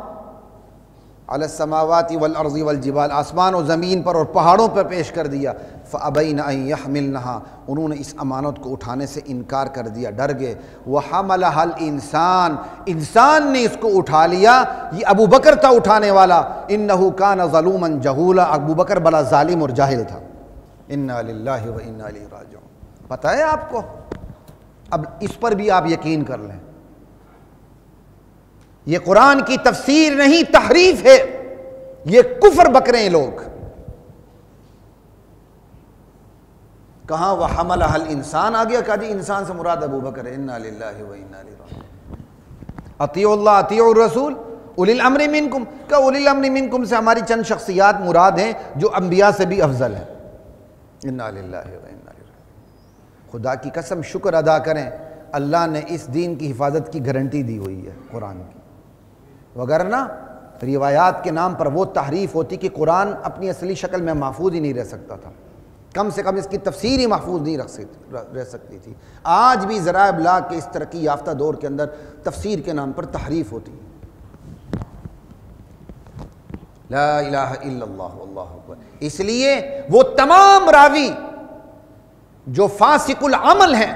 علی السماوات والارض والجبال، آسمان و زمین پر اور پہاڑوں پر پیش کر دیا۔ فابین ان یحملنہا، انہوں نے اس امانت کو اٹھانے سے انکار کر دیا، ڈر گئے۔ وحملھا الانسان، انسان نے اس کو اٹھا لیا، یہ ابو بکر تھا اٹھانے والا۔ انہ کان ظلوما جہولا، ابو بکر بڑا ظالم اور جاہل تھا۔ انا للہ و انا الیہ راجعون۔ پتہ ہے آپ کو؟ اب اس پر بھی آپ یقین کر لیں، یہ قرآن کی تفسیر نہیں، تحریف ہے، یہ کفر بک رہے ہیں لوگ۔ کہاں وحملھا الانسان آ گیا، کہا جی انسان سے مراد ابو بکر ہے۔ انا للہ و انا الیہ راجعون۔ اطیعوا اللہ اطیعوا الرسول اولی الامر منکم، کہ اولی الامر منکم سے ہماری چند شخصیات مراد ہیں جو انبیاء سے بھی افضل ہیں۔ انا للہ و انا الیہ راجعون۔ خدا کی قسم شکر ادا کریں، اللہ نے اس دین کی حفاظت کی گارنٹی دی ہوئی ہے قرآن کی، وگرنہ روایات کے نام پر وہ تحریف ہوتی کہ قرآن اپنی اصلی شکل میں محفوظ ہی نہیں رہ سکتا تھا، کم سے کم اس کی تفسیر ہی محفوظ نہیں رہ سکتی تھی۔ آج بھی ذرائع ابلاغ کے اس ترقی یافتہ دور کے اندر تفسیر کے نام پر تحریف ہوتی ہے۔ لا الہ الا اللہ واللہ اکبر۔ اس لیے وہ تمام راوی جو فاسق العمل ہیں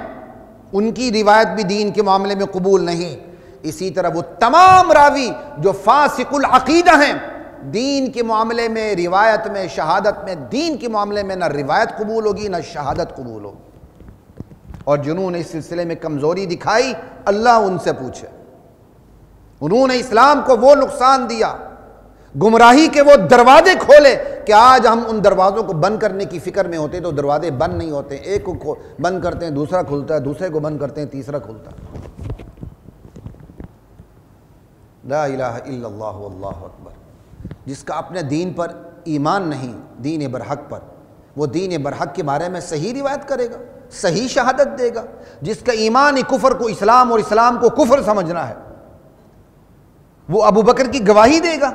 ان کی روایت بھی دین کے معاملے میں قبول نہیں، اسی طرح وہ تمام راوی جو فاسق العقیدہ ہیں دین کے معاملے میں، روایت میں، شہادت میں، دین کے معاملے میں نہ روایت قبول ہوگی نہ شہادت قبول ہوگی۔ اور جنہوں نے اس سلسلے میں کمزوری دکھائی، اللہ ان سے پوچھے۔ انہوں نے اسلام کو وہ نقصان دیا، گمراہی کے وہ دروازے کھولے کہ آج ہم ان دروازوں کو بند کرنے کی فکر میں ہوتے تو دروازے بند نہیں ہوتے، ایک کو بند کرتے ہیں دوسرا کھلتا ہے، دوسرے کو بند کرتے ہیں تیسرا کھلتا ہے۔ لا الہ الا اللہ واللہ اکبر۔ جس کا اپنے دین پر ایمان نہیں، دین برحق پر، وہ دین برحق کے بارے میں صحیح روایت کرے گا، صحیح شہادت دے گا۔ جس کا ایمان کفر کو اسلام اور اسلام کو کفر سمجھنا ہے، وہ ابو بکر کی گواہی دے گا۔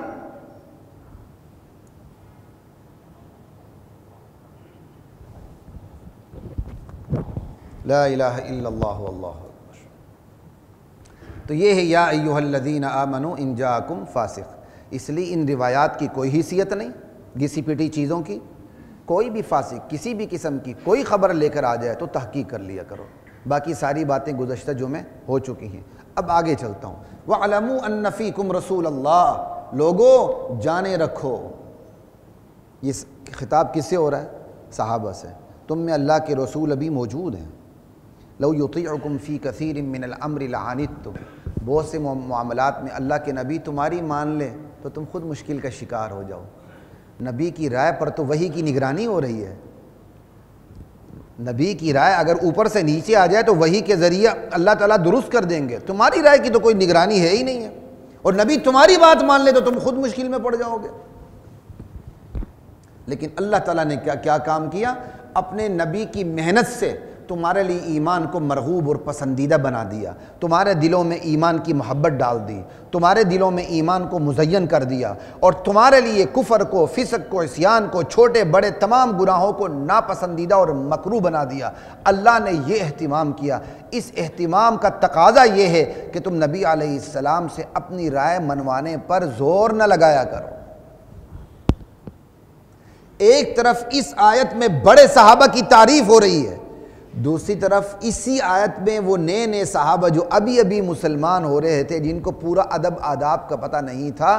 لا الہ الا اللہ واللہ اکبر۔ تو یہ ہے یا ایھا الذین آمنوا ان جاءکم فاسق۔ اس لیے ان روایات کی کوئی حیثیت نہیں، گھسی پیٹی چیزوں کی۔ کوئی بھی فاسق کسی بھی قسم کی کوئی خبر لے کر آ جائے تو تحقیق کر لیا کرو، باقی ساری باتیں گزشتہ جو میں ہو چکی ہیں۔ اب آگے چلتا ہوں۔ وَاعْلَمُوا أَنَّ فِيكُمْ رَسُولَ اللَّهِ، لوگو جانے رکھو، یہ خطاب کس سے ہو رہا ہے؟ صحابہ سے۔ تم میں اللہ کے رسول ابھی موجود ہیں۔ لو یطیعکم فی کثیر من الامر لعنتم، بہت سے معاملات میں اللہ کے نبی تمہاری مان لے تو تم خود مشکل کا شکار ہو جاؤ۔ نبی کی رائے پر تو وحی کی نگرانی ہو رہی ہے۔ نبی کی رائے اگر اوپر سے نیچے آ جائے تو وحی کے ذریعے اللہ تعالیٰ درست کر دیں گے، تمہاری رائے کی تو کوئی نگرانی ہے ہی نہیں ہے۔ اور نبی تمہاری بات مان لے تو تم خود مشکل میں پڑ جاؤ گے۔ لیکن اللہ تعالیٰ نے کیا کام کیا؟ اپنے نبی کی محنت سے تمہارے لیے ایمان کو مرغوب اور پسندیدہ بنا دیا، تمہارے دلوں میں ایمان کی محبت ڈال دی، تمہارے دلوں میں ایمان کو مزین کر دیا، اور تمہارے لیے کفر کو، فسق کو، عصیان کو، چھوٹے بڑے تمام گناہوں کو ناپسندیدہ اور مکروہ بنا دیا۔ اللہ نے یہ اہتمام کیا۔ اس اہتمام کا تقاضا یہ ہے کہ تم نبی علیہ السلام سے اپنی رائے منوانے پر زور نہ لگایا کرو۔ ایک طرف اس آیت میں بڑے صحابہ کی تعریف ہو رہی ہے، دوسری طرف اسی آیت میں وہ نئے صحابہ جو ابھی مسلمان ہو رہے تھے، جن کو پورا ادب آداب کا پتہ نہیں تھا،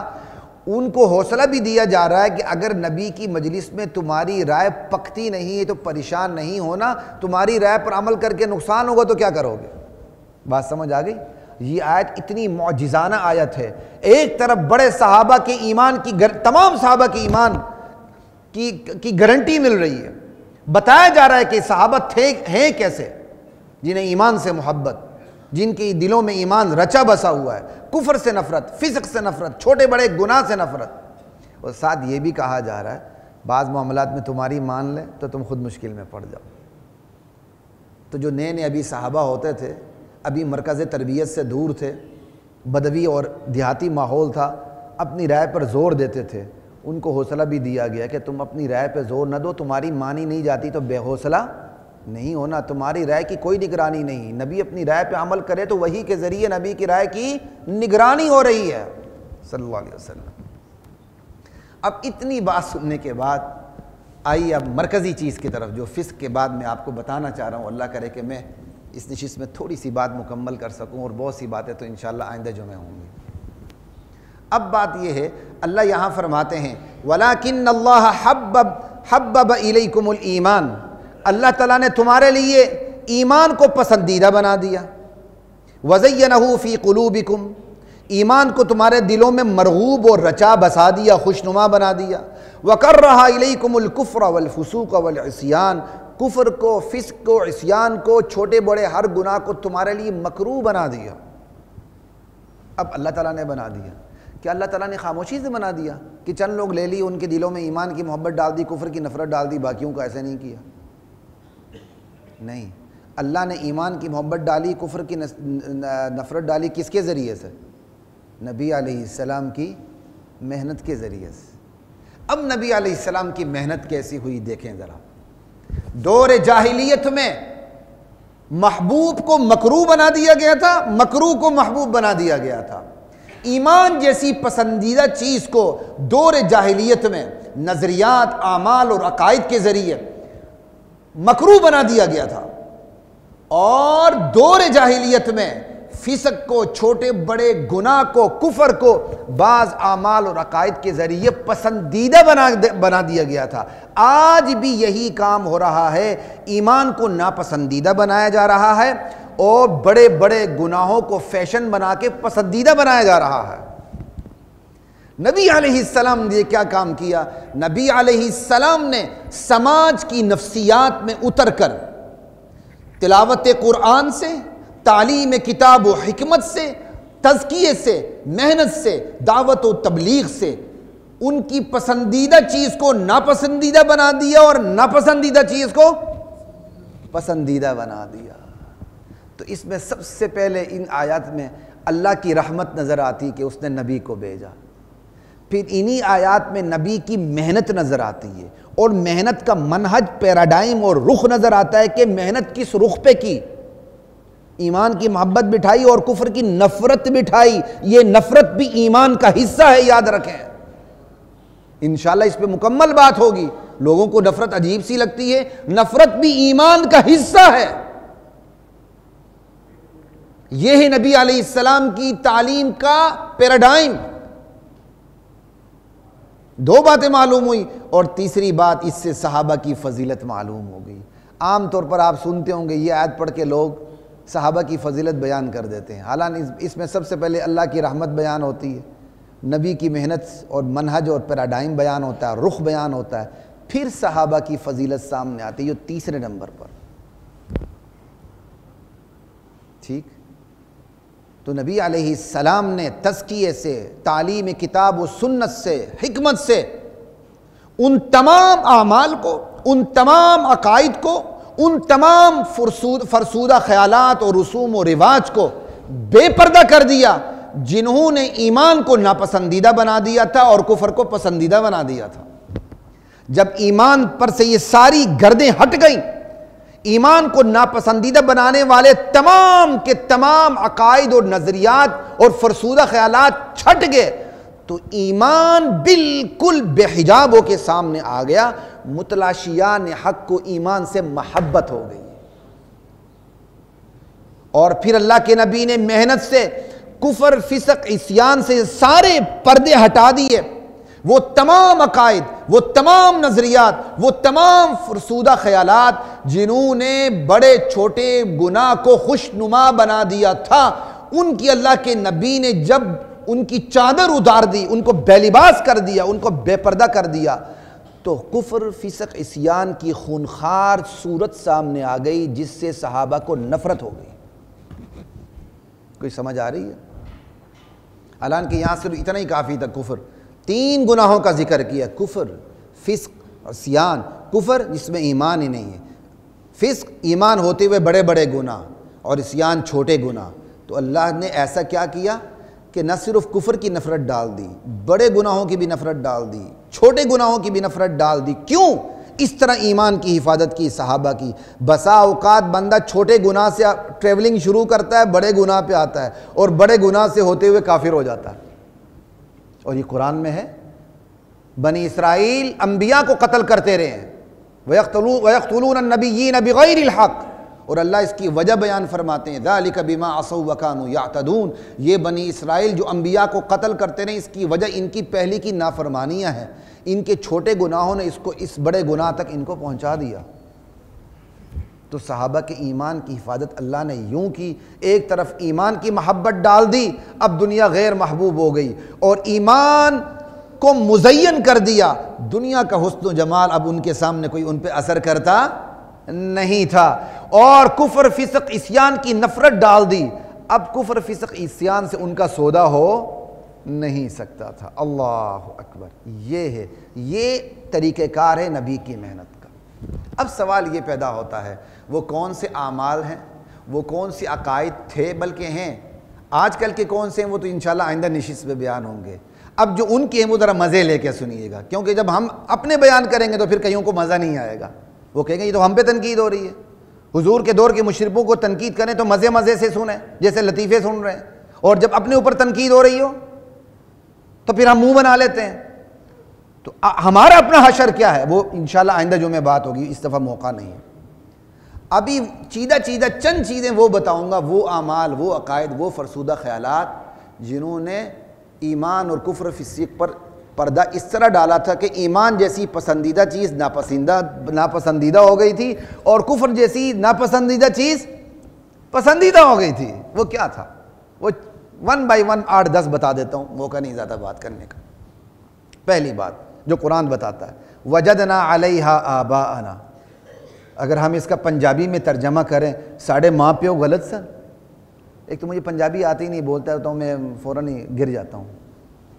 ان کو حوصلہ بھی دیا جا رہا ہے کہ اگر نبی کی مجلس میں تمہاری رائے پکتی نہیں ہے تو پریشان نہیں ہونا، تمہاری رائے پر عمل کر کے نقصان ہوگا تو کیا کرو گے؟ بات سمجھ آ گئی؟ یہ آیت اتنی معجزانہ آیت ہے۔ ایک طرف بڑے صحابہ کے ایمان کی تمام صحابہ کے ایمان کی گارنٹی مل رہی ہے، بتایا جا رہا ہے کہ صحابہ ہیں کیسے، جنہیں ایمان سے محبت، جن کے دلوں میں ایمان رچا بسا ہوا ہے، کفر سے نفرت، فسق سے نفرت، چھوٹے بڑے گناہ سے نفرت۔ اور ساتھ یہ بھی کہا جا رہا ہے بعض معاملات میں تمہاری مان لیں تو تم خود مشکل میں پڑ جاؤ۔ تو جو نئے ابھی صحابہ ہوتے تھے، ابھی مرکز تربیت سے دور تھے، بدوی اور دیہاتی ماحول تھا، اپنی رائے پر زور دیتے تھے، ان کو حوصلہ بھی دیا گیا کہ تم اپنی رائے پہ زور نہ دو، تمہاری مانی نہیں جاتی تو بے حوصلہ نہیں ہونا، تمہاری رائے کی کوئی نگرانی نہیں، نبی اپنی رائے پہ عمل کرے تو وحی کے ذریعے نبی کی رائے کی نگرانی ہو رہی ہے صلی اللہ علیہ وسلم۔ اب اتنی بات سننے کے بعد آئیے اب مرکزی چیز کی طرف، جو فسق کے بعد میں آپ کو بتانا چاہ رہا ہوں۔ اللہ کرے کہ میں اس نشست میں تھوڑی سی بات مکمل کر سکوں، اور بہت سی باتیں تو انشاءاللہ آئندہ جمعہ ہوں گی۔ اب بات یہ ہے، اللہ یہاں فرماتے ہیں وَلَكِنَّ اللَّهَ حَبَّبَ إِلَيْكُمُ الْإِيمَانَ، اللہ تعالیٰ نے تمہارے لیے ایمان کو پسندیدہ بنا دیا، وَزَيَّنَهُ فِي قُلُوبِكُمْ، ایمان کو تمہارے دلوں میں مرغوب اور رچا بسا دیا، خوشنما بنا دیا، وَكَرَّهَ إِلَيْكُمُ الْكُفْرَ وَالْفُسُوقَ وَالْعِصْيَانَ، کفر کو، فسق کو، عصیان کو، چھوٹے بڑے ہر گناہ کو تمہارے لیے مکروہ بنا دیا۔ اب اللہ تعالیٰ نے بنا دیا، کیا اللہ تعالیٰ نے خاموشی سے بنا دیا کہ چند لوگ لے لی، ان کے دلوں میں ایمان کی محبت ڈال دی، کفر کی نفرت ڈال دی، باقیوں کو ایسے نہیں کیا؟ نہیں، اللہ نے ایمان کی محبت ڈالی، کفر کی نفرت ڈالی، کس کے ذریعے سے؟ نبی علیہ السلام کی محنت کے ذریعے سے۔ اب نبی علیہ السلام کی محنت کیسی ہوئی دیکھیں ذرا۔ دور جاہلیت میں محبوب کو مکروہ بنا دیا گیا تھا، مکروہ کو محبوب بنا دیا گیا تھا۔ ایمان جیسی پسندیدہ چیز کو دور جاہلیت میں نظریات، اعمال اور عقائد کے ذریعے مکروہ بنا دیا گیا تھا، اور دور جاہلیت میں فسق کو، چھوٹے بڑے گناہ کو، کفر کو بعض اعمال اور عقائد کے ذریعے پسندیدہ بنا دیا گیا تھا۔ آج بھی یہی کام ہو رہا ہے، ایمان کو ناپسندیدہ بنایا جا رہا ہے، اور بڑے بڑے گناہوں کو فیشن بنا کے پسندیدہ بنایا جا رہا ہے۔ نبی علیہ السلام نے کیا کام کیا؟ نبی علیہ السلام نے سماج کی نفسیات میں اتر کر تلاوت قرآن سے، تعلیم کتاب و حکمت سے، تزکیے سے، محنت سے، دعوت و تبلیغ سے ان کی پسندیدہ چیز کو ناپسندیدہ بنا دیا، اور ناپسندیدہ چیز کو پسندیدہ بنا دیا۔ تو اس میں سب سے پہلے ان آیات میں اللہ کی رحمت نظر آتی کہ اس نے نبی کو بھیجا، پھر انہی آیات میں نبی کی محنت نظر آتی ہے، اور محنت کا منہج، پیراڈائم اور رخ نظر آتا ہے کہ محنت کس رخ پہ کی، ایمان کی محبت بٹھائی اور کفر کی نفرت بٹھائی۔ یہ نفرت بھی ایمان کا حصہ ہے، یاد رکھیں، انشاءاللہ اس پہ مکمل بات ہوگی۔ لوگوں کو نفرت عجیب سی لگتی ہے، نفرت بھی ایمان کا حصہ ہے۔ یہ ہے نبی علیہ السلام کی تعلیم کا پیراڈائم۔ دو باتیں معلوم ہوئی، اور تیسری بات اس سے صحابہ کی فضیلت معلوم ہو گئی۔ عام طور پر آپ سنتے ہوں گے یہ آیت پڑھ کے لوگ صحابہ کی فضیلت بیان کر دیتے ہیں، حالانکہ اس میں سب سے پہلے اللہ کی رحمت بیان ہوتی ہے، نبی کی محنت اور منہج اور پیراڈائم بیان ہوتا ہے، رخ بیان ہوتا ہے، پھر صحابہ کی فضیلت سامنے آتی ہے، جو تیسرے نمبر پر۔ ٹھیک، تو نبی علیہ السلام نے تزکیے سے، تعلیم کتاب و سنت سے، حکمت سے ان تمام اعمال کو، ان تمام عقائد کو، ان تمام فرسودہ خیالات اور رسوم و رواج کو بے پردہ کر دیا جنہوں نے ایمان کو ناپسندیدہ بنا دیا تھا اور کفر کو پسندیدہ بنا دیا تھا۔ جب ایمان پر سے یہ ساری گردیں ہٹ گئیں، ایمان کو ناپسندیدہ بنانے والے تمام کے تمام عقائد اور نظریات اور فرسودہ خیالات چھٹ گئے، تو ایمان بالکل بے حجاب ہو کے سامنے آ گیا۔ متلاشیان حق کو ایمان سے محبت ہو گئی، اور پھر اللہ کے نبی نے محنت سے کفر، فسق، عصیان سے سارے پردے ہٹا دیے۔ وہ تمام عقائد، وہ تمام نظریات، وہ تمام فرسودہ خیالات جنہوں نے بڑے چھوٹے گناہ کو خوشنما بنا دیا تھا، ان کی اللہ کے نبی نے جب ان کی چادر اتار دی، ان کو بے لباس کر دیا، ان کو بے پردہ کر دیا، تو کفر، فسق، عصیان کی خونخوار صورت سامنے آ گئی جس سے صحابہ کو نفرت ہو گئی۔ کوئی سمجھ آ رہی ہے؟ حالانکہ یہاں صرف اتنا ہی کافی تھا، کفر، 3 گناہوں کا ذکر کیا، کفر، فسق، عصیان۔ کفر جس میں ایمان ہی نہیں ہے، فسق ایمان ہوتے ہوئے بڑے بڑے گناہ، اور عصیان چھوٹے گناہ۔ تو اللہ نے ایسا کیا کیا کہ نہ صرف کفر کی نفرت ڈال دی، بڑے گناہوں کی بھی نفرت ڈال دی، چھوٹے گناہوں کی بھی نفرت ڈال دی۔ کیوں؟ اس طرح ایمان کی حفاظت کی صحابہ کی۔ بسا اوقات بندہ چھوٹے گناہ سے ٹریولنگ شروع کرتا ہے، بڑے گناہ پہ آتا ہے، اور بڑے گناہ سے ہوتے ہوئے کافر ہو جاتا ہے۔ اور یہ قرآن میں ہے، بنی اسرائیل انبیاء کو قتل کرتے رہے ہیں، وَيَقْتُلُونَ النَّبِيِّينَ بِغَيْرِ الْحَقِّ، اور اللہ اس کی وجہ بیان فرماتے ہیں، ذَلِكَ بِمَا عَصَوْا وَكَانُوا يَعْتَدُونَ، یہ بنی اسرائیل جو انبیاء کو قتل کرتے رہے، اس کی وجہ ان کی پہلی کی نافرمانیاں ہیں، ان کے چھوٹے گناہوں نے اس بڑے گناہ تک ان کو پہنچا دیا۔ تو صحابہ کے ایمان کی حفاظت اللہ نے یوں کی، ایک طرف ایمان کی محبت ڈال دی، اب دنیا غیر محبوب ہو گئی، اور ایمان کو مزین کر دیا، دنیا کا حسن و جمال اب ان کے سامنے کوئی ان پہ اثر کرتا نہیں تھا، اور کفر، فسق، عصیان کی نفرت ڈال دی، اب کفر، فسق، عصیان سے ان کا سودا ہو نہیں سکتا تھا۔ اللہ اکبر، یہ ہے، یہ طریقہ کار ہے نبی کی محنت کا۔ اب سوال یہ پیدا ہوتا ہے، وہ کون سے اعمال ہیں، وہ کون سے عقائد تھے بلکہ ہیں، آج کل کے کون سے ہیں وہ تو انشاءاللہ آئندہ نشست میں بیان ہوں گے۔ اب جو ان کے ہیں وہ ذرا مزے لے کے سنیے گا، کیونکہ جب ہم اپنے بیان کریں گے تو پھر کئیوں کو مزہ نہیں آئے گا، وہ کہیں گے یہ تو ہم پہ تنقید ہو رہی ہے۔ حضور کے دور کے مشرکوں کو تنقید کریں تو مزے مزے سے سنیں، جیسے لطیفے سن رہے ہیں، اور جب اپنے اوپر تنقید ہو رہی ہو تو پھر ہم منہ بنا لیتے ہیں۔ تو ہمارا اپنا حشر کیا ہے وہ انشاءاللہ آئندہ جو میں بات ہوگی، اس دفعہ موقع نہیں ہے۔ ابھی چیدہ چند چیزیں وہ بتاؤں گا، وہ اعمال، وہ عقائد، وہ فرسودہ خیالات جنہوں نے ایمان اور کفر، فسق پر پردہ اس طرح ڈالا تھا کہ ایمان جیسی پسندیدہ چیز ناپسندیدہ ہو گئی تھی، اور کفر جیسی ناپسندیدہ چیز پسندیدہ ہو گئی تھی۔ وہ کیا تھا؟ وہ 1 by 1 8 10 بتا دیتا ہوں، موقع نہیں زیادہ بات کرنے کا۔ پہلی بات جو قرآن بتاتا ہے، وجدنا علیہا آباءنا، اگر ہم اس کا پنجابی میں ترجمہ کریں، ساڑھے ماں پیو غلط سن۔ ایک تو مجھے پنجابی آتی نہیں، بولتا تو میں فوراً ہی گر جاتا ہوں،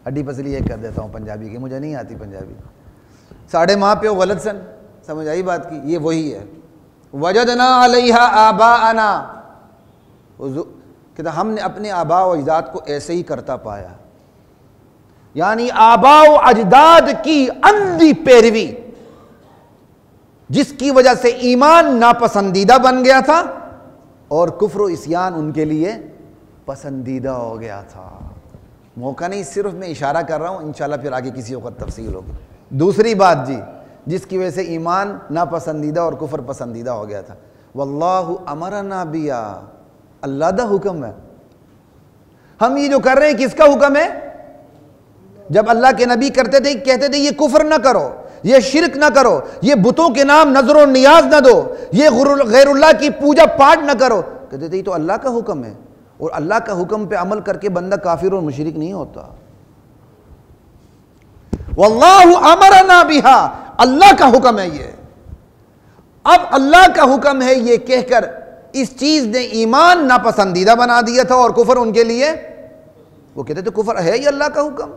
ہڈی پسلی ایک کر دیتا ہوں پنجابی کی، مجھے نہیں آتی پنجابی۔ ساڑھے ماں پیو غلط سن، سمجھ آئی بات کی؟ یہ وہی ہے، وجدنا علیہا آباءنا، کہ ہم نے اپنے آباء و اجداد کو ایسے ہی کرتا پایا، یعنی آباء و اجداد کی اندھی پیروی، جس کی وجہ سے ایمان ناپسندیدہ بن گیا تھا اور کفر و عصیان ان کے لیے پسندیدہ ہو گیا تھا۔ موقع نہیں، صرف میں اشارہ کر رہا ہوں، انشاءاللہ پھر آگے کسی وقت تفصیل ہوگی۔ دوسری بات جی، جس کی وجہ سے ایمان ناپسندیدہ اور کفر پسندیدہ ہو گیا تھا، واللہ امرنا بیا، اللہ دا حکم ہے۔ ہم یہ جو کر رہے ہیں کس کا حکم ہے؟ جب اللہ کے نبی کرتے تھے، کہتے تھے یہ کفر نہ کرو، یہ شرک نہ کرو، یہ بتوں کے نام نظر و نیاز نہ دو، یہ غیر اللہ کی پوجا پاٹ نہ کرو، کہتے تھے یہ تو اللہ کا حکم ہے، اور اللہ کا حکم پہ عمل کر کے بندہ کافر اور مشرک نہیں ہوتا۔ واللہ امرنا بہا، اللہ کا حکم ہے یہ۔ اب اللہ کا حکم ہے یہ کہہ کر اس چیز نے ایمان ناپسندیدہ بنا دیا تھا اور کفر ان کے لیے، وہ کہتے تھے کفر ہے یہ اللہ کا حکم.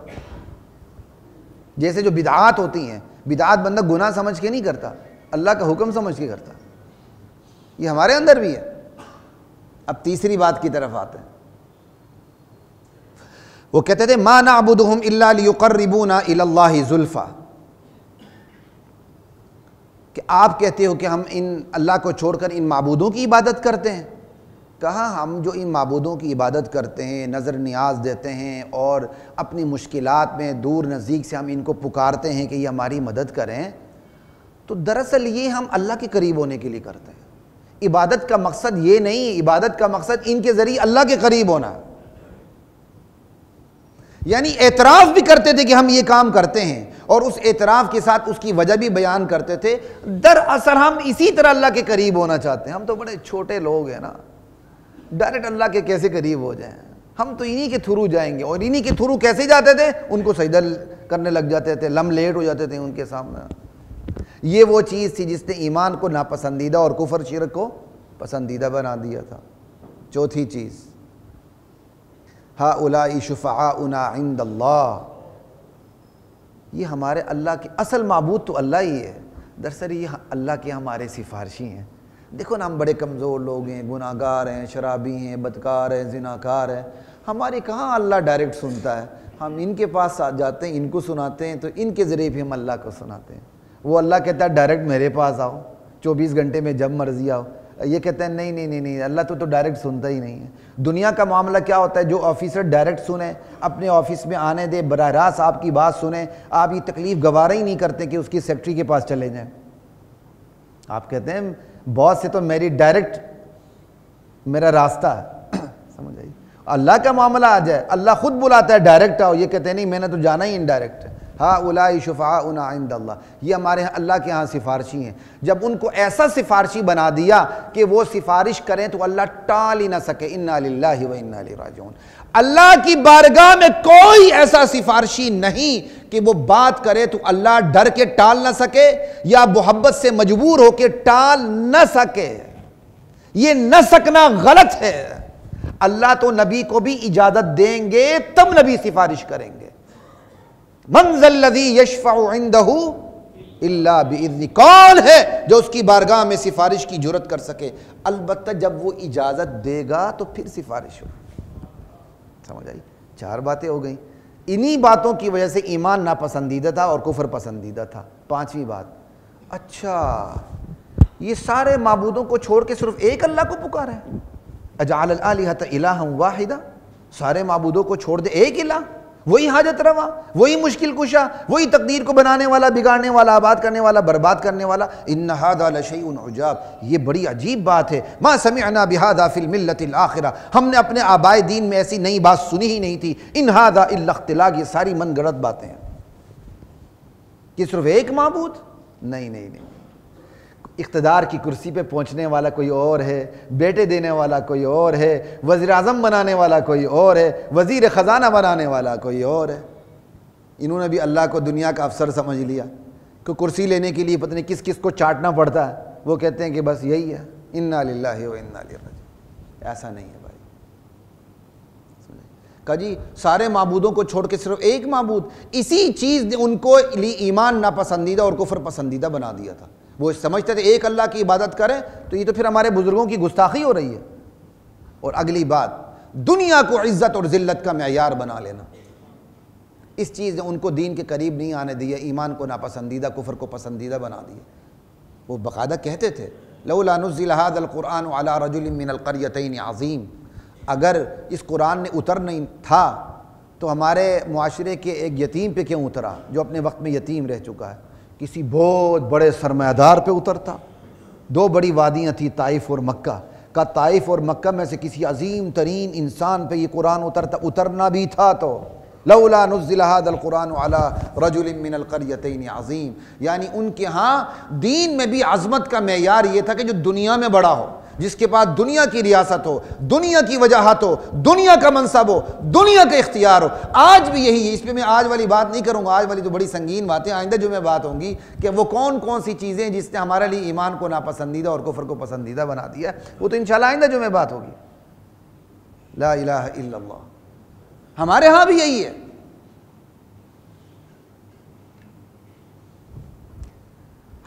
جیسے جو بدعات ہوتی ہیں، بدعات بندہ گناہ سمجھ کے نہیں کرتا، اللہ کا حکم سمجھ کے کرتا. یہ ہمارے اندر بھی ہے. اب تیسری بات کی طرف آتے ہیں. وہ کہتے تھے ما نعبدہم الا لیقربونا الی اللہ زلفی، کہ آپ کہتے ہو کہ ہم ان اللہ کو چھوڑ کر ان معبودوں کی عبادت کرتے ہیں. کہا ہم جو ان معبودوں کی عبادت کرتے ہیں، نظر نیاز دیتے ہیں اور اپنی مشکلات میں دور نزدیک سے ہم ان کو پکارتے ہیں کہ یہ ہماری مدد کریں، تو دراصل یہ ہم اللہ کے قریب ہونے کے لیے کرتے ہیں. عبادت کا مقصد یہ نہیں، عبادت کا مقصد ان کے ذریعے اللہ کے قریب ہونا. یعنی اعتراف بھی کرتے تھے کہ ہم یہ کام کرتے ہیں، اور اس اعتراف کے ساتھ اس کی وجہ بھی بیان کرتے تھے. دراصل ہم اسی طرح اللہ کے قریب ہونا چاہتے ہیں. ہم تو بڑے چھوٹے لوگ ہیں نا، ڈائریکٹ اللہ کے کیسے قریب ہو جائیں؟ ہم تو انہی کے تھرو جائیں گے. اور انہی کے تھرو کیسے جاتے تھے؟ ان کو سجدہ کرنے لگ جاتے تھے، لم لیٹ ہو جاتے تھے ان کے سامنے. یہ وہ چیز تھی جس نے ایمان کو ناپسندیدہ اور کفر شرک کو پسندیدہ بنا دیا تھا. چوتھی چیز، ہؤلاء شفعاؤنا عند اللہ، یہ ہمارے اللہ کے اصل معبود تو اللہ ہی ہے، دراصل یہ اللہ کے ہمارے سفارشی ہیں. دیکھو نا ہم بڑے کمزور لوگ ہیں، گناہ گار ہیں، شرابی ہیں، بدکار ہیں، زناکار ہیں. ہماری کہاں اللہ ڈائریکٹ سنتا ہے؟ ہم ان کے پاس جاتے ہیں، ان کو سناتے ہیں، تو ان کے ذریعے بھی ہم اللہ کو سناتے ہیں. وہ اللہ کہتا ہے ڈائریکٹ میرے پاس آؤ، 24 گھنٹے میں جب مرضی آؤ. یہ کہتے ہیں نہیں نہیں نہیں نہیں، اللہ تو ڈائریکٹ سنتا ہی نہیں ہے. دنیا کا معاملہ کیا ہوتا ہے؟ جو آفیسر ڈائریکٹ سنیں، اپنے آفس میں آنے دے، براہ راست آپ کی بات سنیں، آپ یہ تکلیف گوارا ہی نہیں کرتے کہ اس کی سیکرٹری کے پاس چلے جائیں. آپ کہتے ہیں باس سے تو میری ڈائریکٹ میرا راستہ ہے. سمجھ آئی؟ اللہ کا معاملہ آ جائے، اللہ خود بلاتا ہے ڈائریکٹ آؤ. یہ کہتے ہیں نہیں میں نے تو جانا ہی انڈائریکٹ ہے. ہؤلاء شفعاؤنا عند اللہ، یہ ہمارے اللہ کے ہاں سفارشی ہیں. جب ان کو ایسا سفارشی بنا دیا کہ وہ سفارش کریں تو اللہ ٹال ہی نہ سکے. انا للہ و انا الیہ راجعون. اللہ کی بارگاہ میں کوئی ایسا سفارشی نہیں کہ وہ بات کرے تو اللہ ڈر کے ٹال نہ سکے یا محبت سے مجبور ہو کے ٹال نہ سکے. یہ نہ سکنا غلط ہے. اللہ تو نبی کو بھی اجازت دیں گے تب نبی سفارش کریں گے. من ذا الذی یشفع عندہ الا باذنہ، کون ہے جو اس کی بارگاہ میں سفارش کی جرات کر سکے؟ البتہ جب وہ اجازت دے گا تو پھر سفارش ہو. سمجھ آئی؟ 4 باتیں ہو گئیں. انہی باتوں کی وجہ سے ایمان ناپسندیدہ تھا اور کفر پسندیدہ تھا. 5ویں بات، اچھا یہ سارے معبودوں کو چھوڑ کے صرف ایک اللہ کو پکارا ہے. اجعل الآلہۃ الہا واحدا، سارے معبودوں کو چھوڑ دے ایک الہ، وہی حاجت روا، وہی مشکل کشا، وہی تقدیر کو بنانے والا، بگاڑنے والا، آباد کرنے والا، برباد کرنے والا. ان ھذا لشیء عجاب، یہ بڑی عجیب بات ہے. ما سمعنا بھذا فی الملۃ الآخرہ، ہم نے اپنے آبائے دین میں ایسی نئی بات سنی ہی نہیں تھی. ان ھذا الا اختلاق، یہ ساری من گڑت باتیں ہیں. کہ صرف ایک معبود؟ نہیں نہیں نہیں. اقتدار کی کرسی پہ پہنچنے والا کوئی اور ہے، بیٹے دینے والا کوئی اور ہے، وزیر اعظم بنانے والا کوئی اور ہے، وزیر خزانہ بنانے والا کوئی اور ہے. انہوں نے بھی اللہ کو دنیا کا افسر سمجھ لیا کہ کرسی لینے کے لیے پتہ نہیں کس کس کو چاٹنا پڑتا ہے. وہ کہتے ہیں کہ بس یہی ہے. انا للہ و انا الیہ راجعون. ایسا نہیں ہے بھائی. کہا جی سارے معبودوں کو چھوڑ کے صرف ایک معبود، اسی چیز نے ان کو ایمان ناپسندیدہ اور کفر پسندیدہ بنا دیا تھا. وہ سمجھتے تھے ایک اللہ کی عبادت کریں تو یہ تو پھر ہمارے بزرگوں کی گستاخی ہو رہی ہے. اور اگلی بات، دنیا کو عزت اور ذلت کا معیار بنا لینا. اس چیز نے ان کو دین کے قریب نہیں آنے دیا، ایمان کو ناپسندیدہ، کفر کو پسندیدہ بنا دیا. وہ باقاعدہ کہتے تھے لولا نزل هذا القرآن على رجل من القريتين عظیم، اگر اس قرآن نے اتر نہیں تھا تو ہمارے معاشرے کے ایک یتیم پہ کیوں اترا جو اپنے وقت میں یتیم رہ چکا ہے؟ کسی بہت بڑے سرمایہ دار پہ اترتا. 2 بڑی وادیاں تھیں، طائف اور مکہ. کا طائف اور مکہ میں سے کسی عظیم ترین انسان پہ یہ قرآن اترنا بھی تھا تو لولا نزل هذا القرآن على رجل من القريتين عظیم. یعنی ان کے ہاں دین میں بھی عظمت کا معیار یہ تھا کہ جو دنیا میں بڑا ہو. جس کے پاس دنیا کی ریاست ہو، دنیا کی وجاہت ہو، دنیا کا منصب ہو، دنیا کا اختیار ہو. آج بھی یہی ہے. اس پہ میں آج والی بات نہیں کروں گا، آج والی تو بڑی سنگین باتیں آئندہ جو میں بات ہوں گی کہ وہ کون کون سی چیزیں جس نے ہمارے لیے ایمان کو ناپسندیدہ اور کفر کو پسندیدہ بنا دیا، وہ تو انشاءاللہ آئندہ جو میں بات ہوگی. لا الہ الا اللہ. ہمارے ہاں بھی یہی ہے.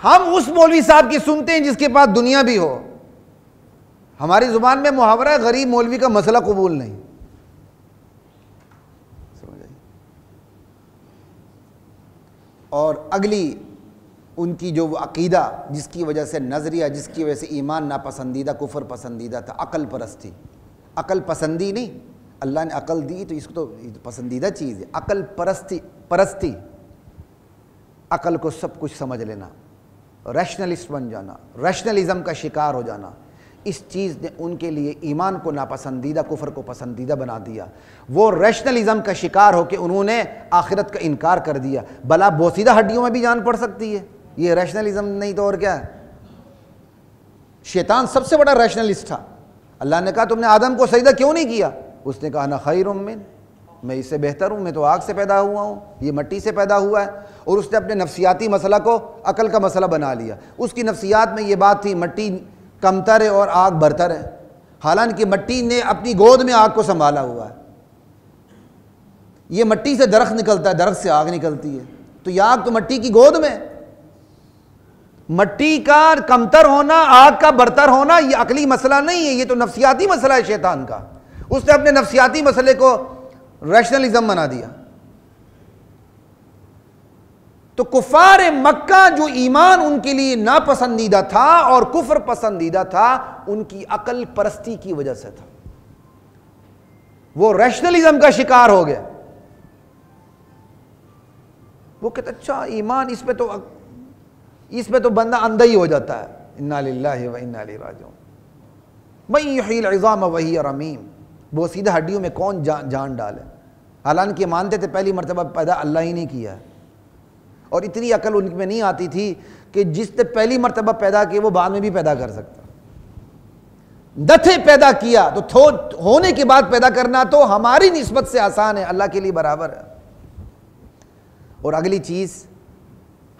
ہم اس مولوی صاحب کی سنتے ہیں جس کے پاس دنیا بھی ہو. ہماری زبان میں محاورہ ہے غریب مولوی کا مسئلہ قبول نہیں. سمجھ آئی؟ اور اگلی ان کی جو عقیدہ جس کی وجہ سے نظریہ، جس کی وجہ سے ایمان ناپسندیدہ کفر پسندیدہ تھا، عقل پرستی. عقل پسندی نہیں، اللہ نے عقل دی تو اس کو تو پسندیدہ چیز ہے. عقل پرستی، عقل کو سب کچھ سمجھ لینا، ریشنلسٹ بن جانا، ریشنلزم کا شکار ہو جانا، اس چیز نے ان کے لیے ایمان کو ناپسندیدہ کفر کو پسندیدہ بنا دیا. وہ ریشنلزم کا شکار ہو کے انہوں نے آخرت کا انکار کر دیا. بلا بوسیدہ ہڈیوں میں بھی جان پڑ سکتی ہے، یہ ریشنلزم نہیں تو اور کیا ہے. شیطان سب سے بڑا ریشنلسٹ تھا. اللہ نے کہا تم نے آدم کو سجدہ کیوں نہیں کیا؟ اس نے کہا انا خیر من، میں اس سے بہتر ہوں، میں تو آگ سے پیدا ہوا ہوں، یہ مٹی سے پیدا ہوا ہے. اور اس نے اپنے نفسیاتی مسئلہ کو عقل کا مسئلہ بنا لیا. اس کی نفسیات میں یہ بات تھی مٹی کمتر ہے اور آگ برتر ہے، حالانکہ مٹی نے اپنی گود میں آگ کو سنبھالا ہوا ہے. یہ مٹی سے درخت نکلتا ہے، درخت سے آگ نکلتی ہے، تو یہ آگ تو مٹی کی گود میں. مٹی کا کمتر ہونا، آگ کا برتر ہونا یہ عقلی مسئلہ نہیں ہے، یہ تو نفسیاتی مسئلہ ہے شیطان کا. اس نے اپنے نفسیاتی مسئلے کو ریشنلزم بنا دیا. تو کفار مکہ جو ایمان ان کے لیے ناپسندیدہ تھا اور کفر پسندیدہ تھا، ان کی عقل پرستی کی وجہ سے تھا. وہ ریشنلزم کا شکار ہو گئے. وہ کہتے اچھا ایمان اس پہ تو بندہ اندھا ہی ہو جاتا ہے. انا للہ و انا الیہ راجعون. من یحیی العظام وہی رمیم. بوسیدہ ہڈیوں میں کون جان ڈالے؟ حالانکہ مانتے تھے پہلی مرتبہ پیدا اللہ ہی نہیں کیا ہے. اور اتنی عقل ان میں نہیں آتی تھی کہ جس نے پہلی مرتبہ پیدا کیا وہ بعد میں بھی پیدا کر سکتا. دتھے پیدا کیا تو ہونے کے بعد پیدا کرنا تو ہماری نسبت سے آسان ہے، اللہ کے لیے برابر ہے. اور اگلی چیز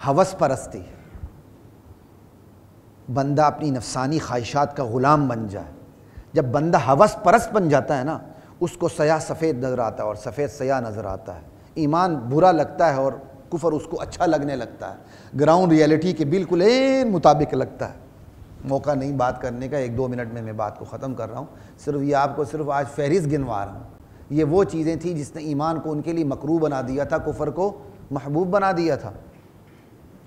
ہوس پرستی. بندہ اپنی نفسانی خواہشات کا غلام بن جائے. جب بندہ ہوس پرست بن جاتا ہے نا، اس کو سیاہ سفید نظر آتا ہے اور سفید سیاہ نظر آتا ہے. ایمان برا لگتا ہے اور کفر اس کو اچھا لگنے لگتا ہے. گراؤنڈ ریئلٹی کے بالکل مطابق لگتا ہے. موقع نہیں بات کرنے کا، 1-2 منٹ میں بات کو ختم کر رہا ہوں. صرف یہ آپ کو صرف آج فہرست گنوا رہا ہوں. یہ وہ چیزیں تھیں جس نے ایمان کو ان کے لیے مکروہ بنا دیا تھا، کفر کو محبوب بنا دیا تھا.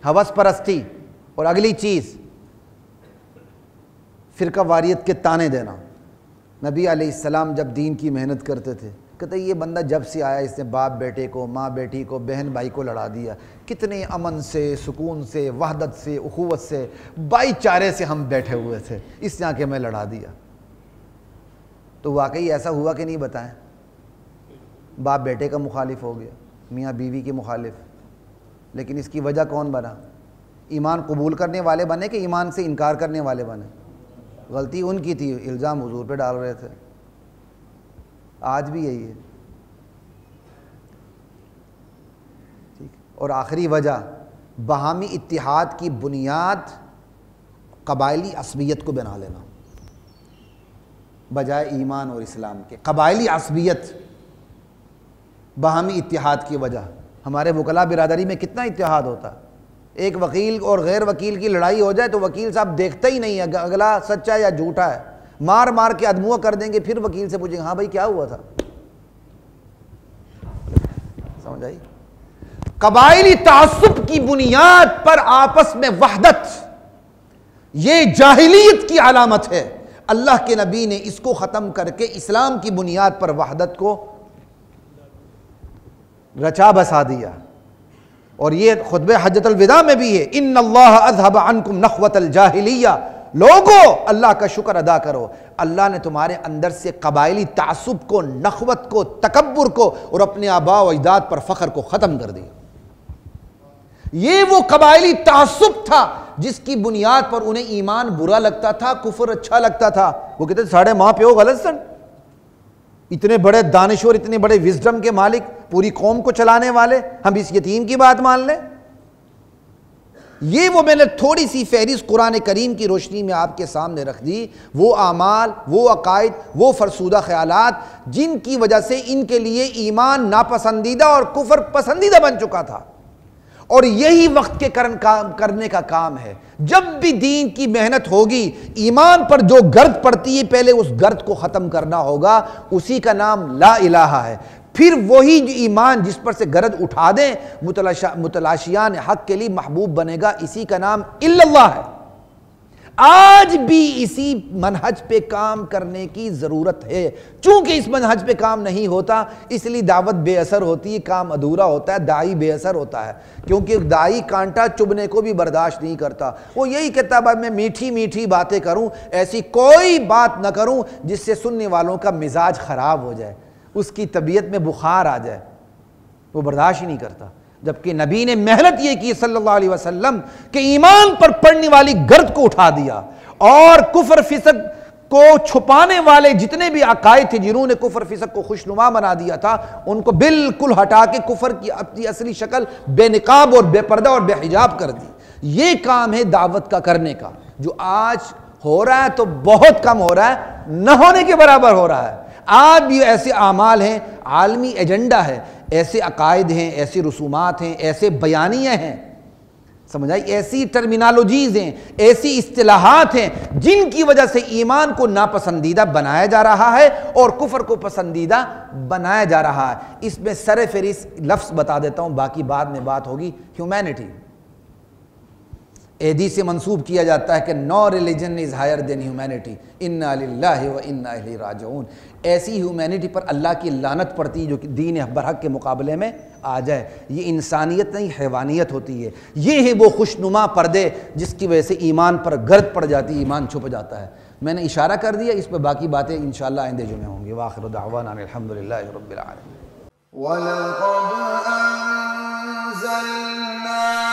ہوس پرستی. اور اگلی چیز فرقہ واریت کے تانے دینا. نبی علیہ السلام جب دین کی محنت کرتے تھے، کہتے یہ بندہ جب سے آیا اس نے باپ بیٹے کو، ماں بیٹی کو، بہن بھائی کو لڑا دیا. کتنے امن سے، سکون سے، وحدت سے، اخوت سے، بھائی چارے سے ہم بیٹھے ہوئے تھے، اس نے آ کے میں لڑا دیا. تو واقعی ایسا ہوا کہ نہیں بتائیں؟ باپ بیٹے کا مخالف ہو گیا، میاں بیوی کے مخالف. لیکن اس کی وجہ کون بنا؟ ایمان قبول کرنے والے بنے کہ ایمان سے انکار کرنے والے بنے؟ غلطی ان کی تھی، الزام حضور پہ ڈال رہے تھے. آج بھی یہی ہے. ٹھیک. اور آخری وجہ باہمی اتحاد کی بنیاد قبائلی عصبیت کو بنا لینا بجائے ایمان اور اسلام کے. قبائلی عصبیت باہمی اتحاد کی وجہ. ہمارے وکلاء برادری میں کتنا اتحاد ہوتا ہے. ایک وکیل اور غیر وکیل کی لڑائی ہو جائے تو وکیل صاحب دیکھتا ہی نہیں ہے اگلا سچا یا جھوٹا ہے، مار مار کے ادموا کر دیں گے، پھر وکیل سے پوچھیں گے ہاں بھائی کیا ہوا تھا. سمجھ آئی؟ قبائلی تعصب کی بنیاد پر آپس میں وحدت، یہ جاہلیت کی علامت ہے. اللہ کے نبی نے اس کو ختم کر کے اسلام کی بنیاد پر وحدت کو رچا بسا دیا. اور یہ خطبہ حجۃ الوداع میں بھی ہے، ان اللہ اذهب عنکم نخوۃ الجاہلیہ. لوگو اللہ کا شکر ادا کرو، اللہ نے تمہارے اندر سے قبائلی تعصب کو، نخوت کو، تکبر کو اور اپنے آباء و اجداد پر فخر کو ختم کر دیا. یہ وہ قبائلی تعصب تھا جس کی بنیاد پر انہیں ایمان برا لگتا تھا، کفر اچھا لگتا تھا، وہ کہتے تھے ساڑھے ماں پیو غلط سن، اتنے بڑے دانشور، اتنے بڑے وزڈم کے مالک، پوری قوم کو چلانے والے، ہم اس یتیم کی بات مان لیں۔ یہ وہ میں نے تھوڑی سی فہرست قرآن کریم کی روشنی میں آپ کے سامنے رکھ دی، وہ اعمال، وہ عقائد، وہ فرسودہ خیالات جن کی وجہ سے ان کے لیے ایمان ناپسندیدہ اور کفر پسندیدہ بن چکا تھا۔ اور یہی وقت کے کرنے کا کام ہے۔ جب بھی دین کی محنت ہوگی، ایمان پر جو گرد پڑتی ہے پہلے اس گرد کو ختم کرنا ہوگا، اسی کا نام لا الہ ہے۔ پھر وہی جو ایمان جس پر سے گرد اٹھا دیں متلاشیان حق کے لیے محبوب بنے گا، اسی کا نام الا اللہ ہے۔ آج بھی اسی منہج پہ کام کرنے کی ضرورت ہے۔ چونکہ اس منہج پہ کام نہیں ہوتا اس لیے دعوت بے اثر ہوتی ہے، کام ادھورا ہوتا ہے، داعی بے اثر ہوتا ہے، کیونکہ داعی کانٹا چبھنے کو بھی برداشت نہیں کرتا۔ وہ یہی کہتا ہے میں میٹھی میٹھی باتیں کروں، ایسی کوئی بات نہ کروں جس سے سننے والوں کا مزاج خراب ہو جائے، اس کی طبیعت میں بخار آ جائے، وہ برداشت ہی نہیں کرتا۔ جبکہ نبی نے محنت یہ کی صلی اللہ علیہ وسلم کہ ایمان پر پڑنے والی گرد کو اٹھا دیا، اور کفر فسق کو چھپانے والے جتنے بھی عقائد تھے جنہوں نے کفر فسق کو خوشنما بنا دیا تھا، ان کو بالکل ہٹا کے کفر کی اپنی اصلی شکل بے نقاب اور بے پردہ اور بے حجاب کر دی۔ یہ کام ہے دعوت کا کرنے کا، جو آج ہو رہا ہے تو بہت کم ہو رہا ہے، نہ ہونے کے برابر ہو رہا ہے۔ آج بھی ایسے اعمال ہیں، عالمی ایجنڈا ہے، ایسے عقائد ہیں، ایسے رسومات ہیں، ایسے بیانیے ہیں، سمجھائی، ایسی ٹرمینالوجیز ہیں، ایسی اصطلاحات ہیں جن کی وجہ سے ایمان کو ناپسندیدہ بنایا جا رہا ہے اور کفر کو پسندیدہ بنایا جا رہا ہے۔ اس میں سر فہرست لفظ بتا دیتا ہوں، باقی بعد میں بات ہوگی۔ ہیومینٹی حدیث سے منسوب کیا جاتا ہے کہ no religion is higher than humanity، انا للہ و انا الیہ راجعون۔ ایسی ہیومینٹی پر اللہ کی لعنت پڑتی جو کہ دین برحق کے مقابلے میں آ جائے۔ یہ انسانیت نہیں، حیوانیت ہوتی ہے۔ یہ ہے وہ خوشنما پردے جس کی وجہ سے ایمان پر گرد پڑ جاتی ہے، ایمان چھپ جاتا ہے۔ میں نے اشارہ کر دیا، اس پہ باقی باتیں انشاءاللہ آئندے جمعے ہوں گی۔ وآخر دعوانا الحمدللہ رب العالمین۔ وَلَقَدْ أَنزَلْنَا